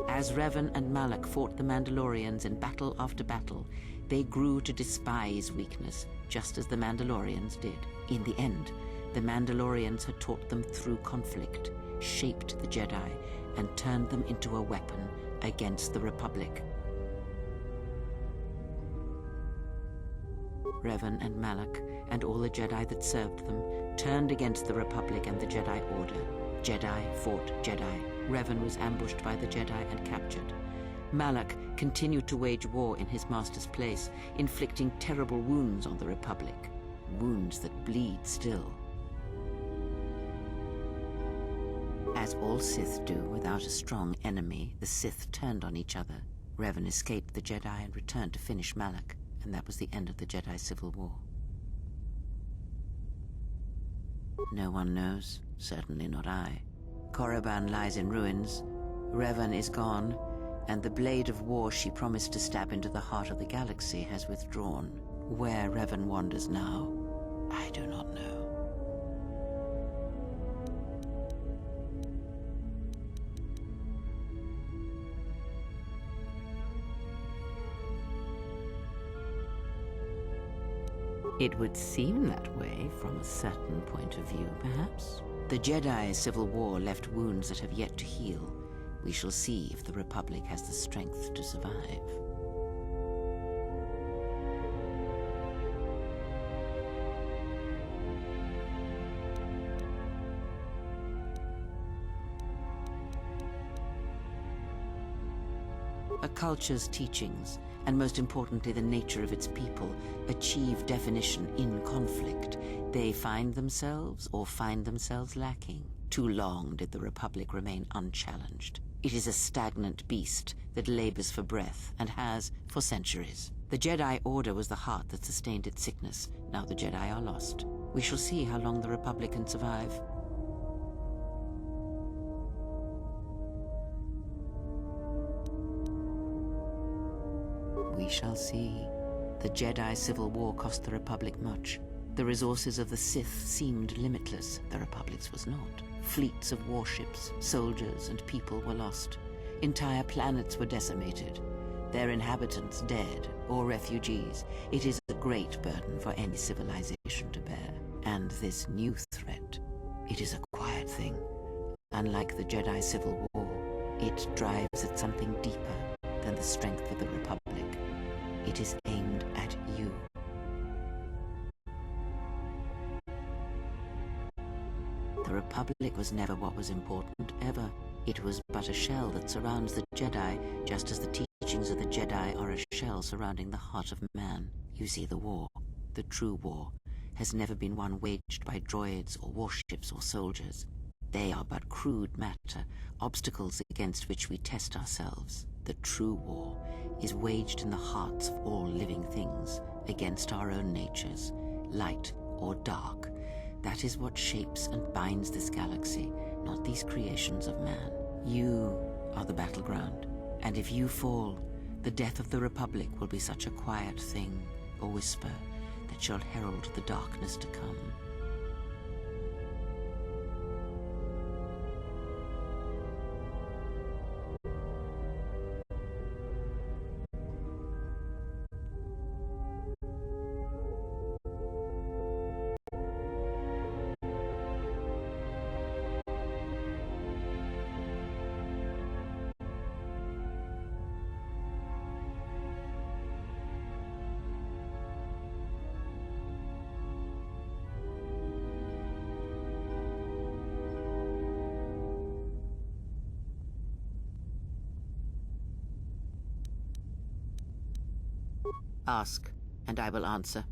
As Revan and Malak fought the Mandalorians in battle after battle, they grew to despise weakness, just as the Mandalorians did. In the end, the Mandalorians had taught them through conflict, shaped the Jedi, and turned them into a weapon against the Republic. Revan and Malak, and all the Jedi that served them, turned against the Republic and the Jedi Order. Jedi fought Jedi. Revan was ambushed by the Jedi and captured. Malak continued to wage war in his master's place, inflicting terrible wounds on the Republic. Wounds that bleed still. As all Sith do without a strong enemy, the Sith turned on each other. Revan escaped the Jedi and returned to finish Malak, and that was the end of the Jedi Civil War. No one knows, certainly not I. Korriban lies in ruins, Revan is gone, and the blade of war she promised to stab into the heart of the galaxy has withdrawn. Where Revan wanders now, I do not know. It would seem that way from a certain point of view, perhaps. The Jedi Civil War left wounds that have yet to heal. We shall see if the Republic has the strength to survive. A culture's teachings, and most importantly the nature of its people, achieve definition in conflict. They find themselves lacking. Too long did the Republic remain unchallenged. It is a stagnant beast that labors for breath, and has for centuries. The Jedi Order was the heart that sustained its sickness. Now the Jedi are lost. We shall see how long the Republic can survive. We shall see. The Jedi Civil War cost the Republic much. The resources of the Sith seemed limitless. The Republic's was not. Fleets of warships, soldiers, and people were lost. Entire planets were decimated. Their inhabitants dead or refugees. It is a great burden for any civilization to bear. And this new threat, it is a quiet thing. Unlike the Jedi Civil War, it drives at something deeper than the strength of the Republic. It is aimed at you. The Republic was never what was important, ever. It was but a shell that surrounds the Jedi, just as the teachings of the Jedi are a shell surrounding the heart of man. You see, the war, the true war, has never been one waged by droids or warships or soldiers. They are but crude matter, obstacles against which we test ourselves. The true war is waged in the hearts of all living things, against our own natures, light or dark. That is what shapes and binds this galaxy, not these creations of man. You are the battleground, and if you fall, the death of the Republic will be such a quiet thing, a whisper, that shall herald the darkness to come. Ask, and I will answer.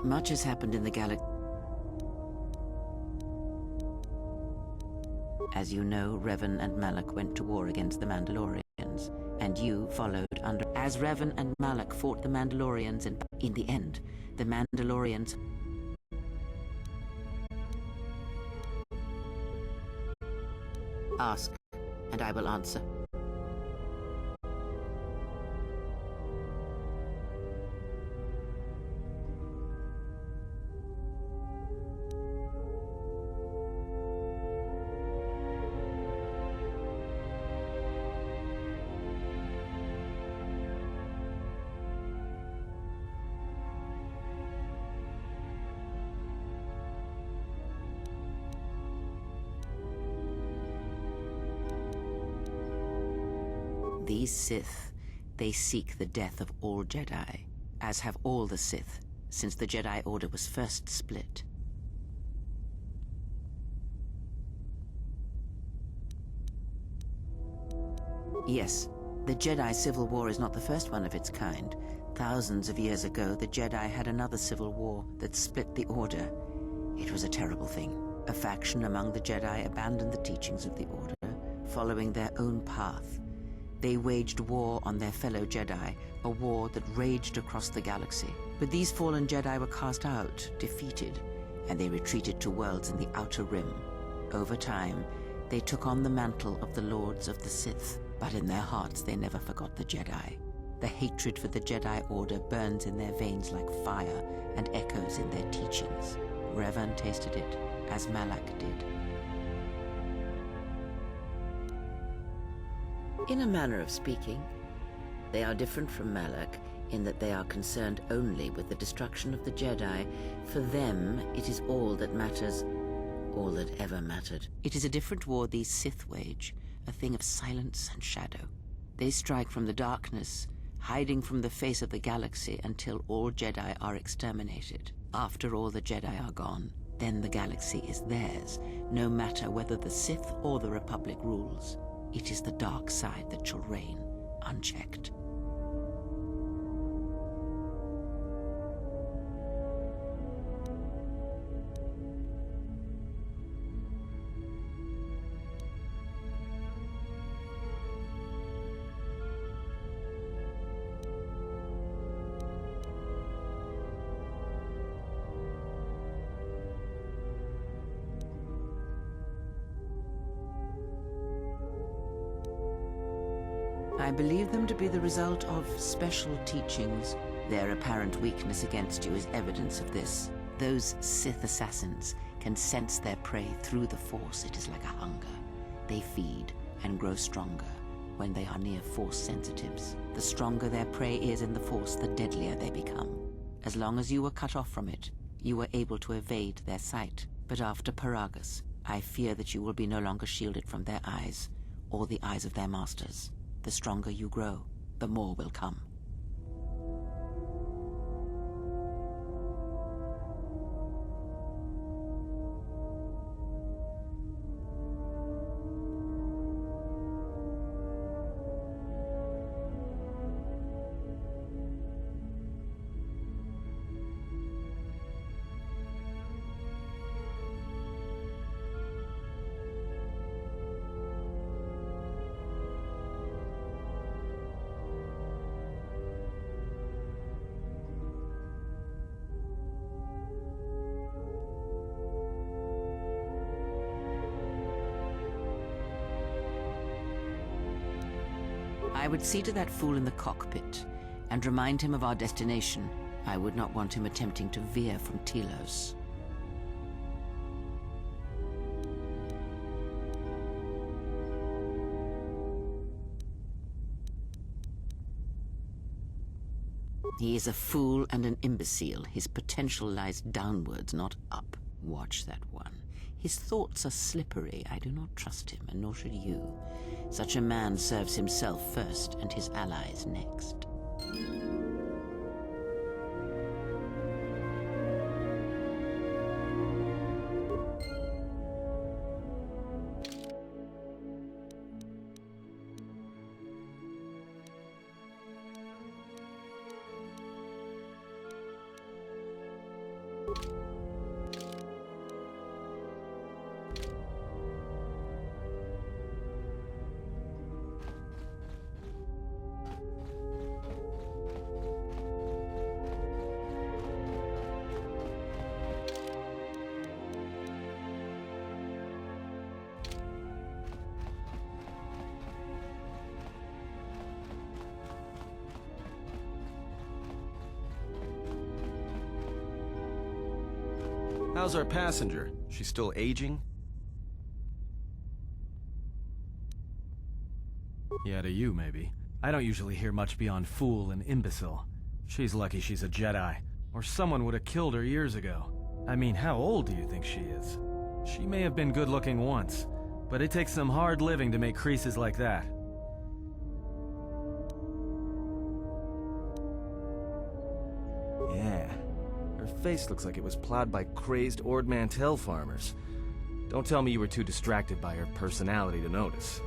Much has happened in the galaxy. As you know, Revan and Malak went to war against the Mandalorians, and you followed under As Revan and Malak fought the Mandalorians, and in the end, the Mandalorians... Ask, and I will answer. These Sith, they seek the death of all Jedi, as have all the Sith, since the Jedi Order was first split. Yes, the Jedi Civil War is not the first one of its kind. Thousands of years ago, the Jedi had another civil war that split the Order. It was a terrible thing. A faction among the Jedi abandoned the teachings of the Order, following their own path. They waged war on their fellow Jedi, a war that raged across the galaxy. But these fallen Jedi were cast out, defeated, and they retreated to worlds in the Outer Rim. Over time, they took on the mantle of the Lords of the Sith, but in their hearts they never forgot the Jedi. The hatred for the Jedi Order burns in their veins like fire and echoes in their teachings. Revan tasted it, as Malak did. In a manner of speaking, they are different from Malak in that they are concerned only with the destruction of the Jedi. For them, it is all that matters, all that ever mattered. It is a different war these Sith wage, a thing of silence and shadow. They strike from the darkness, hiding from the face of the galaxy until all Jedi are exterminated. After all the Jedi are gone, then the galaxy is theirs, no matter whether the Sith or the Republic rules. It is the dark side that shall reign, unchecked. I believe them to be the result of special teachings. Their apparent weakness against you is evidence of this. Those Sith assassins can sense their prey through the Force. It is like a hunger. They feed and grow stronger when they are near Force sensitives. The stronger their prey is in the Force, the deadlier they become. As long as you were cut off from it, you were able to evade their sight. But after Paragus, I fear that you will be no longer shielded from their eyes, or the eyes of their masters. The stronger you grow, the more will come. I would see to that fool in the cockpit and remind him of our destination. I would not want him attempting to veer from Telos. He is a fool and an imbecile. His potential lies downwards, not up. Watch that one. His thoughts are slippery. I do not trust him, and nor should you. Such a man serves himself first, and his allies next. How's our passenger? She's still aging? Yeah, to you, maybe. I don't usually hear much beyond fool and imbecile. She's lucky she's a Jedi, or someone would have killed her years ago. I mean, how old do you think she is? She may have been good-looking once, but it takes some hard living to make creases like that. Yeah. Her face looks like it was plowed by crazed Ord Mantell farmers. Don't tell me you were too distracted by her personality to notice.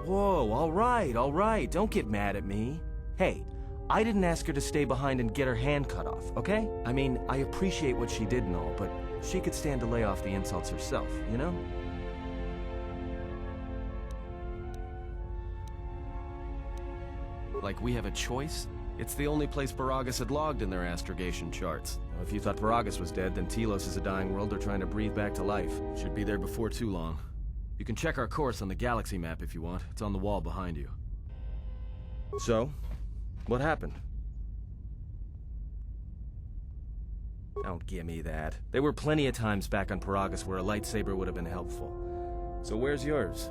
Whoa, all right, don't get mad at me. Hey, I didn't ask her to stay behind and get her hand cut off, okay? I mean, I appreciate what she did and all, but she could stand to lay off the insults herself, you know? Like we have a choice? It's the only place Paragus had logged in their astrogation charts. Now, if you thought Paragus was dead, then Telos is a dying world they're trying to breathe back to life. Should be there before too long. You can check our course on the galaxy map if you want. It's on the wall behind you. So, what happened? Don't give me that. There were plenty of times back on Paragus where a lightsaber would have been helpful. So where's yours?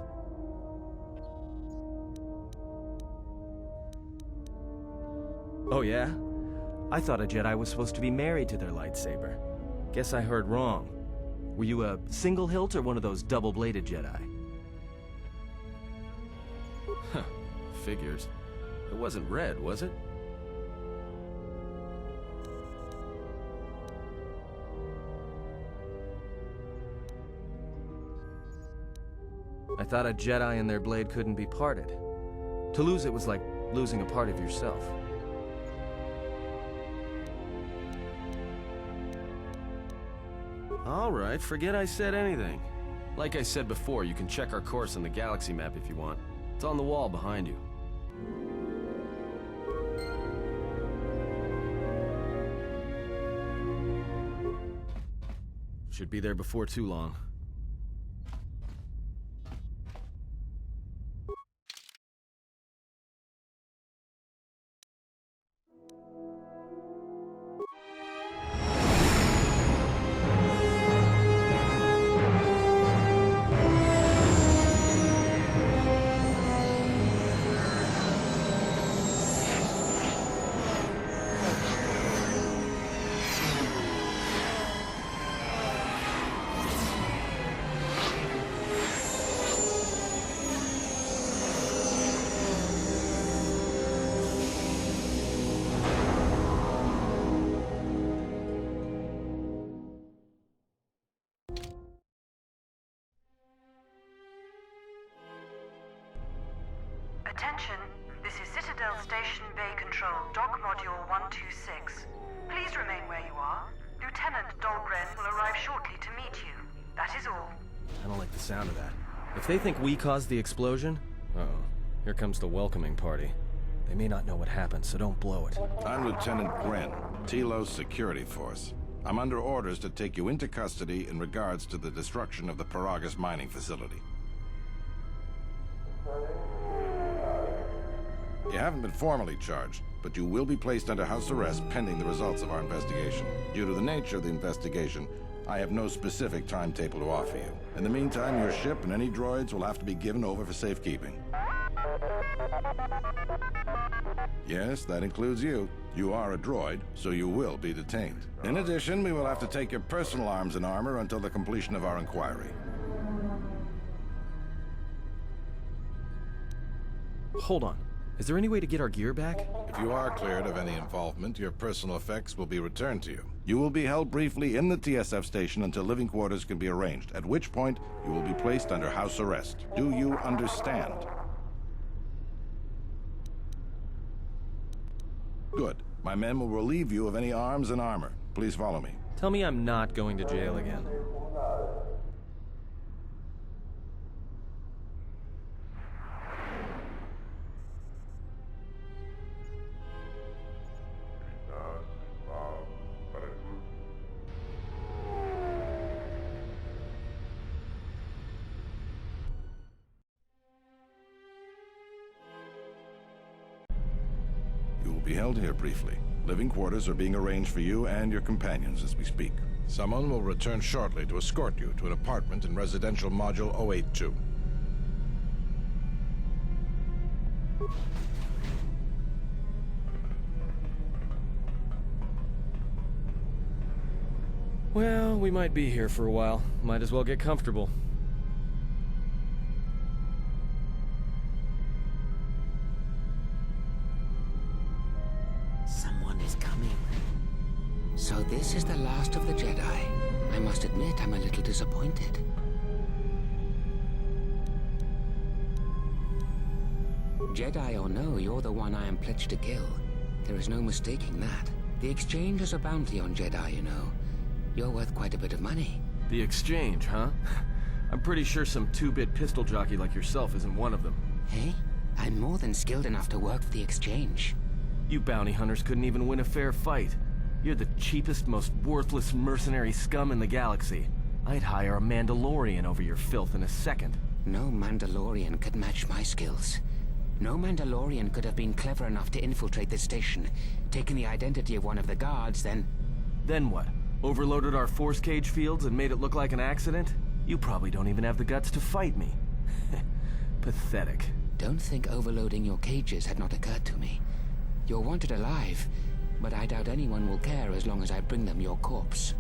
Oh yeah? I thought a Jedi was supposed to be married to their lightsaber. Guess I heard wrong. Were you a single hilt or one of those double-bladed Jedi? Huh, figures. It wasn't red, was it? I thought a Jedi and their blade couldn't be parted. To lose it was like losing a part of yourself. Alright, forget I said anything. Like I said before, you can check our course on the galaxy map if you want. It's on the wall behind you. Should be there before too long. Attention, this is Citadel Station Bay Control, Dock Module 126. Please remain where you are. Lieutenant Dahlgren will arrive shortly to meet you. That is all. I don't like the sound of that. If they think we caused the explosion... Uh-oh. Here comes the welcoming party. They may not know what happened, so don't blow it. I'm Lieutenant Gren, Telos Security Force. I'm under orders to take you into custody in regards to the destruction of the Paragus mining facility. You haven't been formally charged, but you will be placed under house arrest pending the results of our investigation. Due to the nature of the investigation, I have no specific timetable to offer you. In the meantime, your ship and any droids will have to be given over for safekeeping. Yes, that includes you. You are a droid, so you will be detained. In addition, we will have to take your personal arms and armor until the completion of our inquiry. Hold on. Is there any way to get our gear back? If you are cleared of any involvement, your personal effects will be returned to you. You will be held briefly in the TSF station until living quarters can be arranged, at which point you will be placed under house arrest. Do you understand? Good. My men will relieve you of any arms and armor. Please follow me. Tell me I'm not going to jail again. be held here briefly. Living quarters are being arranged for you and your companions as we speak. Someone will return shortly to escort you to an apartment in Residential Module 082. Well, we might be here for a while. Might as well get comfortable. Someone is coming. So this is the last of the Jedi. I must admit, I'm a little disappointed. Jedi or no, you're the one I am pledged to kill. There is no mistaking that. The exchange is a bounty on Jedi, you know. You're worth quite a bit of money. The exchange, huh? I'm pretty sure some two-bit pistol jockey like yourself isn't one of them. Hey, I'm more than skilled enough to work for the exchange. You bounty hunters couldn't even win a fair fight. You're the cheapest, most worthless mercenary scum in the galaxy. I'd hire a Mandalorian over your filth in a second. No Mandalorian could match my skills. No Mandalorian could have been clever enough to infiltrate this station, taken the identity of one of the guards, then... Then what? Overloaded our force cage fields and made it look like an accident? You probably don't even have the guts to fight me. Pathetic. Don't think overloading your cages had not occurred to me. You're wanted alive, but I doubt anyone will care as long as I bring them your corpse.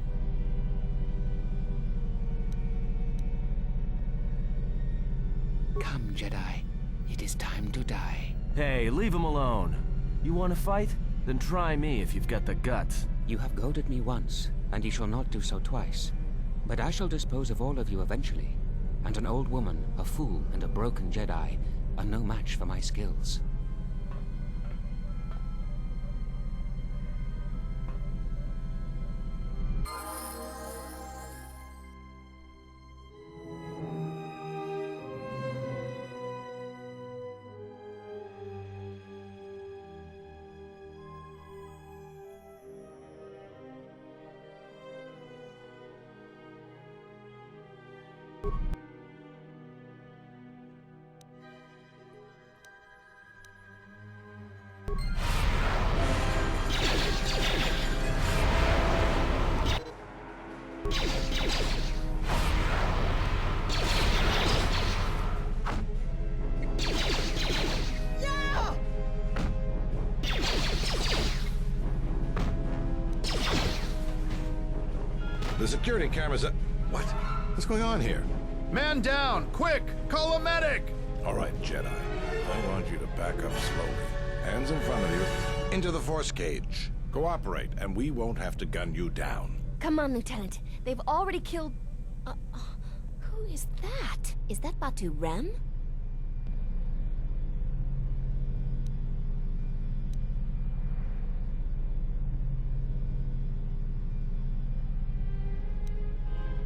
Come, Jedi. It is time to die. Hey, leave him alone. You want to fight? Then try me if you've got the guts. You have goaded me once, and you shall not do so twice. But I shall dispose of all of you eventually. And an old woman, a fool, and a broken Jedi are no match for my skills. The security cameras are... What? What's going on here? Man down! Quick! Call a medic! All right, Jedi. I want you to back up slowly. Hands in front of you. Into the force cage. Cooperate, and we won't have to gun you down. Come on, Lieutenant. They've already killed... who is that? Is that Batu Rem?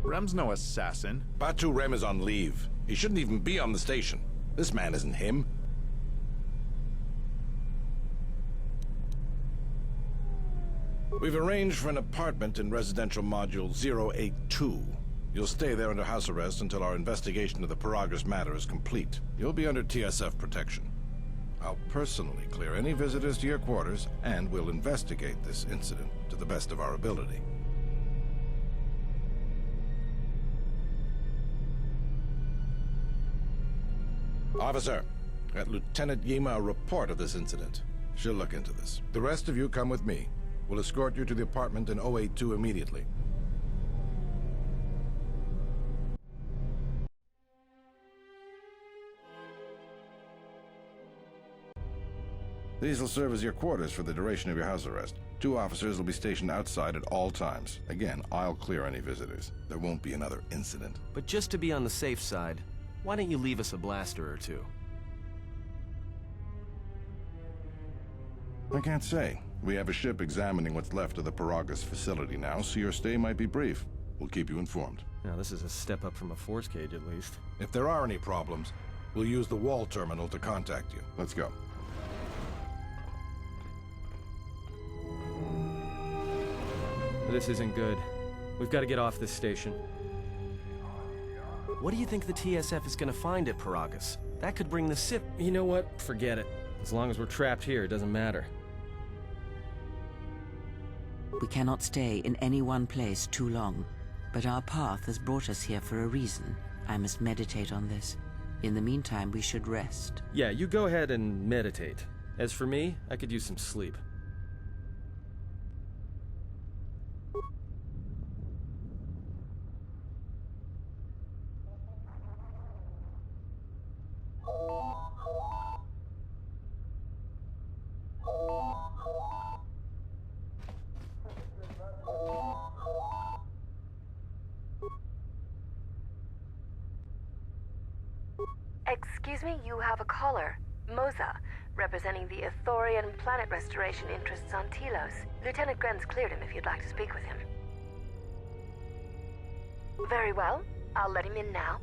Rem's no assassin. Batu Rem is on leave. He shouldn't even be on the station. This man isn't him. We've arranged for an apartment in Residential Module 082. You'll stay there under house arrest until our investigation of the Paragus matter is complete. You'll be under TSF protection. I'll personally clear any visitors to your quarters, and we'll investigate this incident to the best of our ability. Officer, get Lieutenant Yima a report of this incident. She'll look into this. The rest of you come with me. We'll escort you to the apartment in 082 immediately. These will serve as your quarters for the duration of your house arrest. 2 officers will be stationed outside at all times. Again, I'll clear any visitors. There won't be another incident. But just to be on the safe side, why don't you leave us a blaster or two? I can't say. We have a ship examining what's left of the Paragus facility now, so your stay might be brief. We'll keep you informed. Now, this is a step up from a force cage, at least. If there are any problems, we'll use the wall terminal to contact you. Let's go. This isn't good. We've got to get off this station. What do you think the TSF is going to find at Paragus? That could bring the Sith... You know what? Forget it. As long as we're trapped here, it doesn't matter. We cannot stay in any one place too long, but our path has brought us here for a reason. I must meditate on this. In the meantime, we should rest. Yeah, you go ahead and meditate. As for me, I could use some sleep. Excuse me, you have a caller. Moza, representing the Ithorian planet restoration interests on Telos. Lieutenant Grenz cleared him if you'd like to speak with him. Very well. I'll let him in now.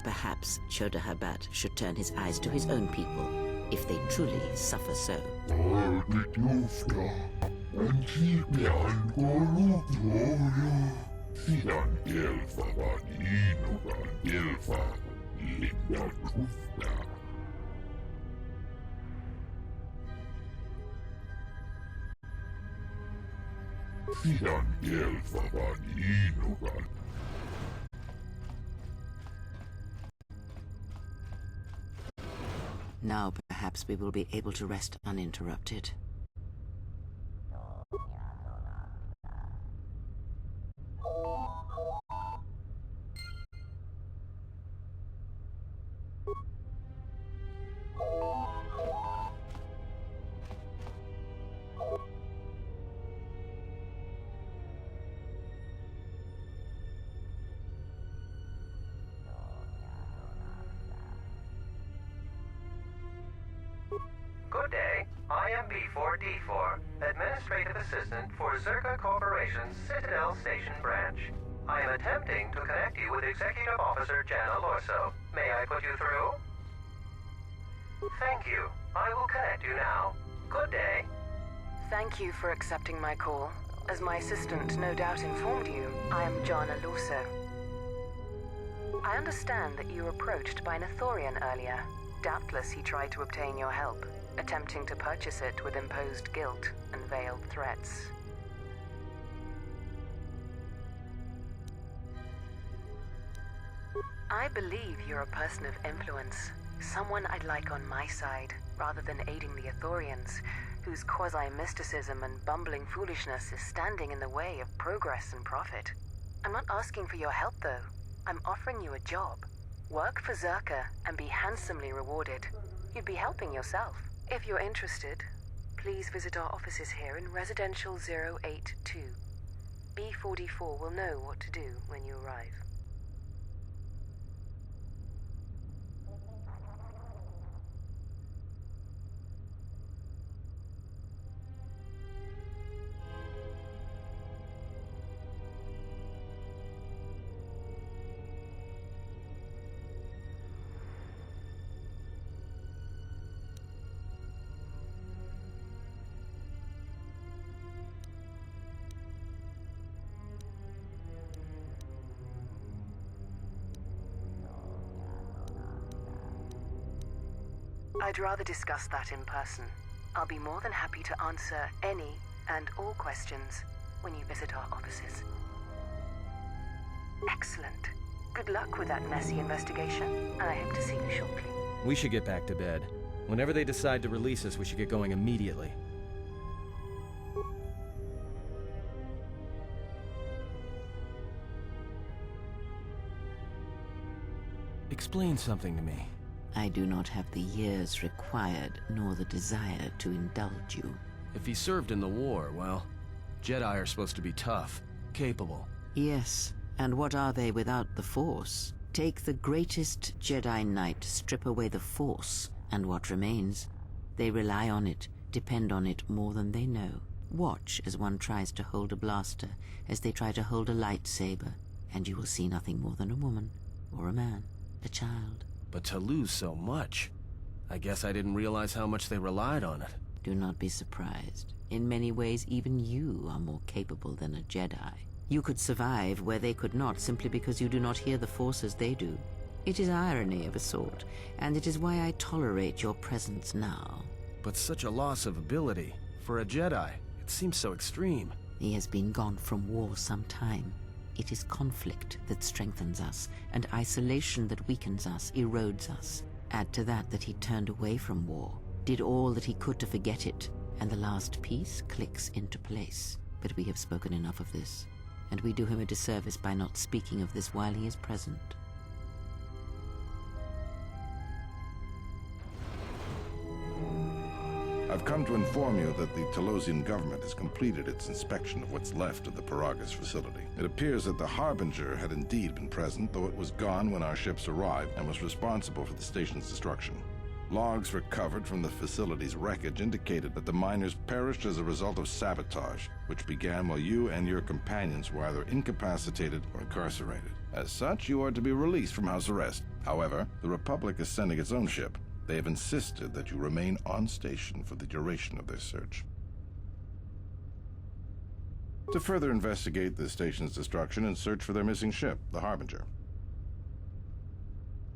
Perhaps Chodahabat should turn his eyes to his own people, if they truly suffer so. Now perhaps we will be able to rest uninterrupted. Good day. I am B4D4, Administrative Assistant for Zerka Corporation's Citadel Station branch. I am attempting to connect you with Executive Officer Jana Lorso. May I put you through? Thank you. I will connect you now. Good day. Thank you for accepting my call. As my assistant no doubt informed you, I am Jana Lorso. I understand that you were approached by an Ithorian earlier. Doubtless he tried to obtain your help, attempting to purchase it with imposed guilt and veiled threats. I believe you're a person of influence, someone I'd like on my side, rather than aiding the Ithorians, whose quasi-mysticism and bumbling foolishness is standing in the way of progress and profit. I'm not asking for your help, though. I'm offering you a job. Work for Zerka and be handsomely rewarded. You'd be helping yourself. If you're interested, please visit our offices here in Residential 082. B44 will know what to do when you arrive. I'd rather discuss that in person. I'll be more than happy to answer any and all questions when you visit our offices. Excellent. Good luck with that messy investigation, and I hope to see you shortly. We should get back to bed. Whenever they decide to release us, we should get going immediately. Explain something to me. I do not have the years required, nor the desire to indulge you. If he served in the war, well, Jedi are supposed to be tough, capable. Yes, and what are they without the Force? Take the greatest Jedi Knight, strip away the Force, and what remains? They rely on it, depend on it more than they know. Watch as one tries to hold a blaster, as they try to hold a lightsaber, and you will see nothing more than a woman, or a man, a child. But to lose so much, I guess I didn't realize how much they relied on it. Do not be surprised. In many ways, even you are more capable than a Jedi. You could survive where they could not simply because you do not hear the Force as they do. It is irony of a sort, and it is why I tolerate your presence now. But such a loss of ability, for a Jedi, it seems so extreme. He has been gone from war some time. It is conflict that strengthens us, and isolation that weakens us, erodes us. Add to that he turned away from war, did all that he could to forget it, and the last piece clicks into place. But we have spoken enough of this, and we do him a disservice by not speaking of this while he is present. I've come to inform you that the Talosian government has completed its inspection of what's left of the Paragas facility. It appears that the Harbinger had indeed been present, though it was gone when our ships arrived and was responsible for the station's destruction. Logs recovered from the facility's wreckage indicated that the miners perished as a result of sabotage, which began while you and your companions were either incapacitated or incarcerated. As such, you are to be released from house arrest. However, the Republic is sending its own ship. They have insisted that you remain on station for the duration of their search. To further investigate the station's destruction and search for their missing ship, the Harbinger.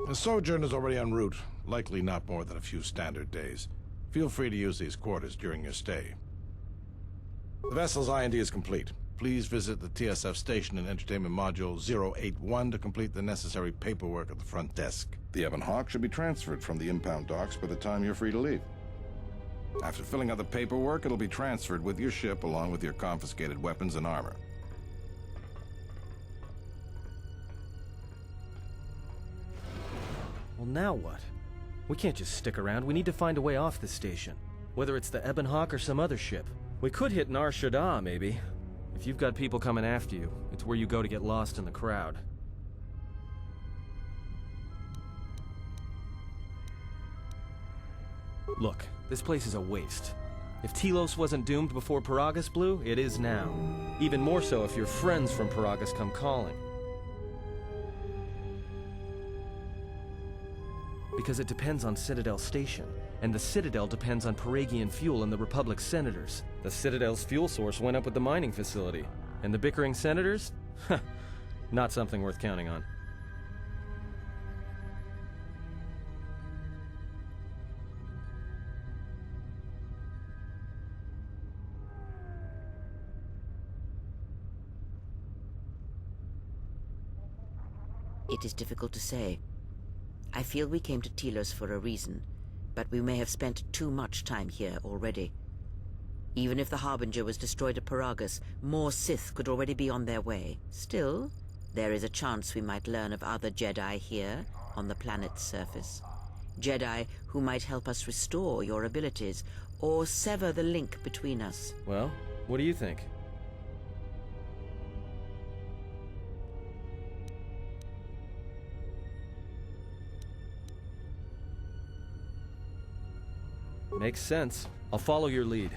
The sojourn is already en route, likely not more than a few standard days. Feel free to use these quarters during your stay. The vessel's IND is complete. Please visit the TSF station and entertainment module 081 to complete the necessary paperwork at the front desk. The Ebon Hawk should be transferred from the impound docks by the time you're free to leave. After filling out the paperwork, it'll be transferred with your ship along with your confiscated weapons and armor. Well, now what? We can't just stick around. We need to find a way off this station. Whether it's the Ebon Hawk or some other ship. We could hit Nar Shaddaa, maybe. If you've got people coming after you, it's where you go to get lost in the crowd. Look, this place is a waste. If Telos wasn't doomed before Peragus blew, it is now. Even more so if your friends from Peragus come calling. Because it depends on Citadel Station, and the Citadel depends on Peragian fuel and the Republic's senators. The Citadel's fuel source went up with the mining facility. And the bickering senators? Huh, not something worth counting on. It is difficult to say. I feel we came to Telos for a reason, but we may have spent too much time here already. Even if the Harbinger was destroyed at Peragus, more Sith could already be on their way. Still, there is a chance we might learn of other Jedi here, on the planet's surface. Jedi who might help us restore your abilities, or sever the link between us. Well, what do you think? Makes sense. I'll follow your lead.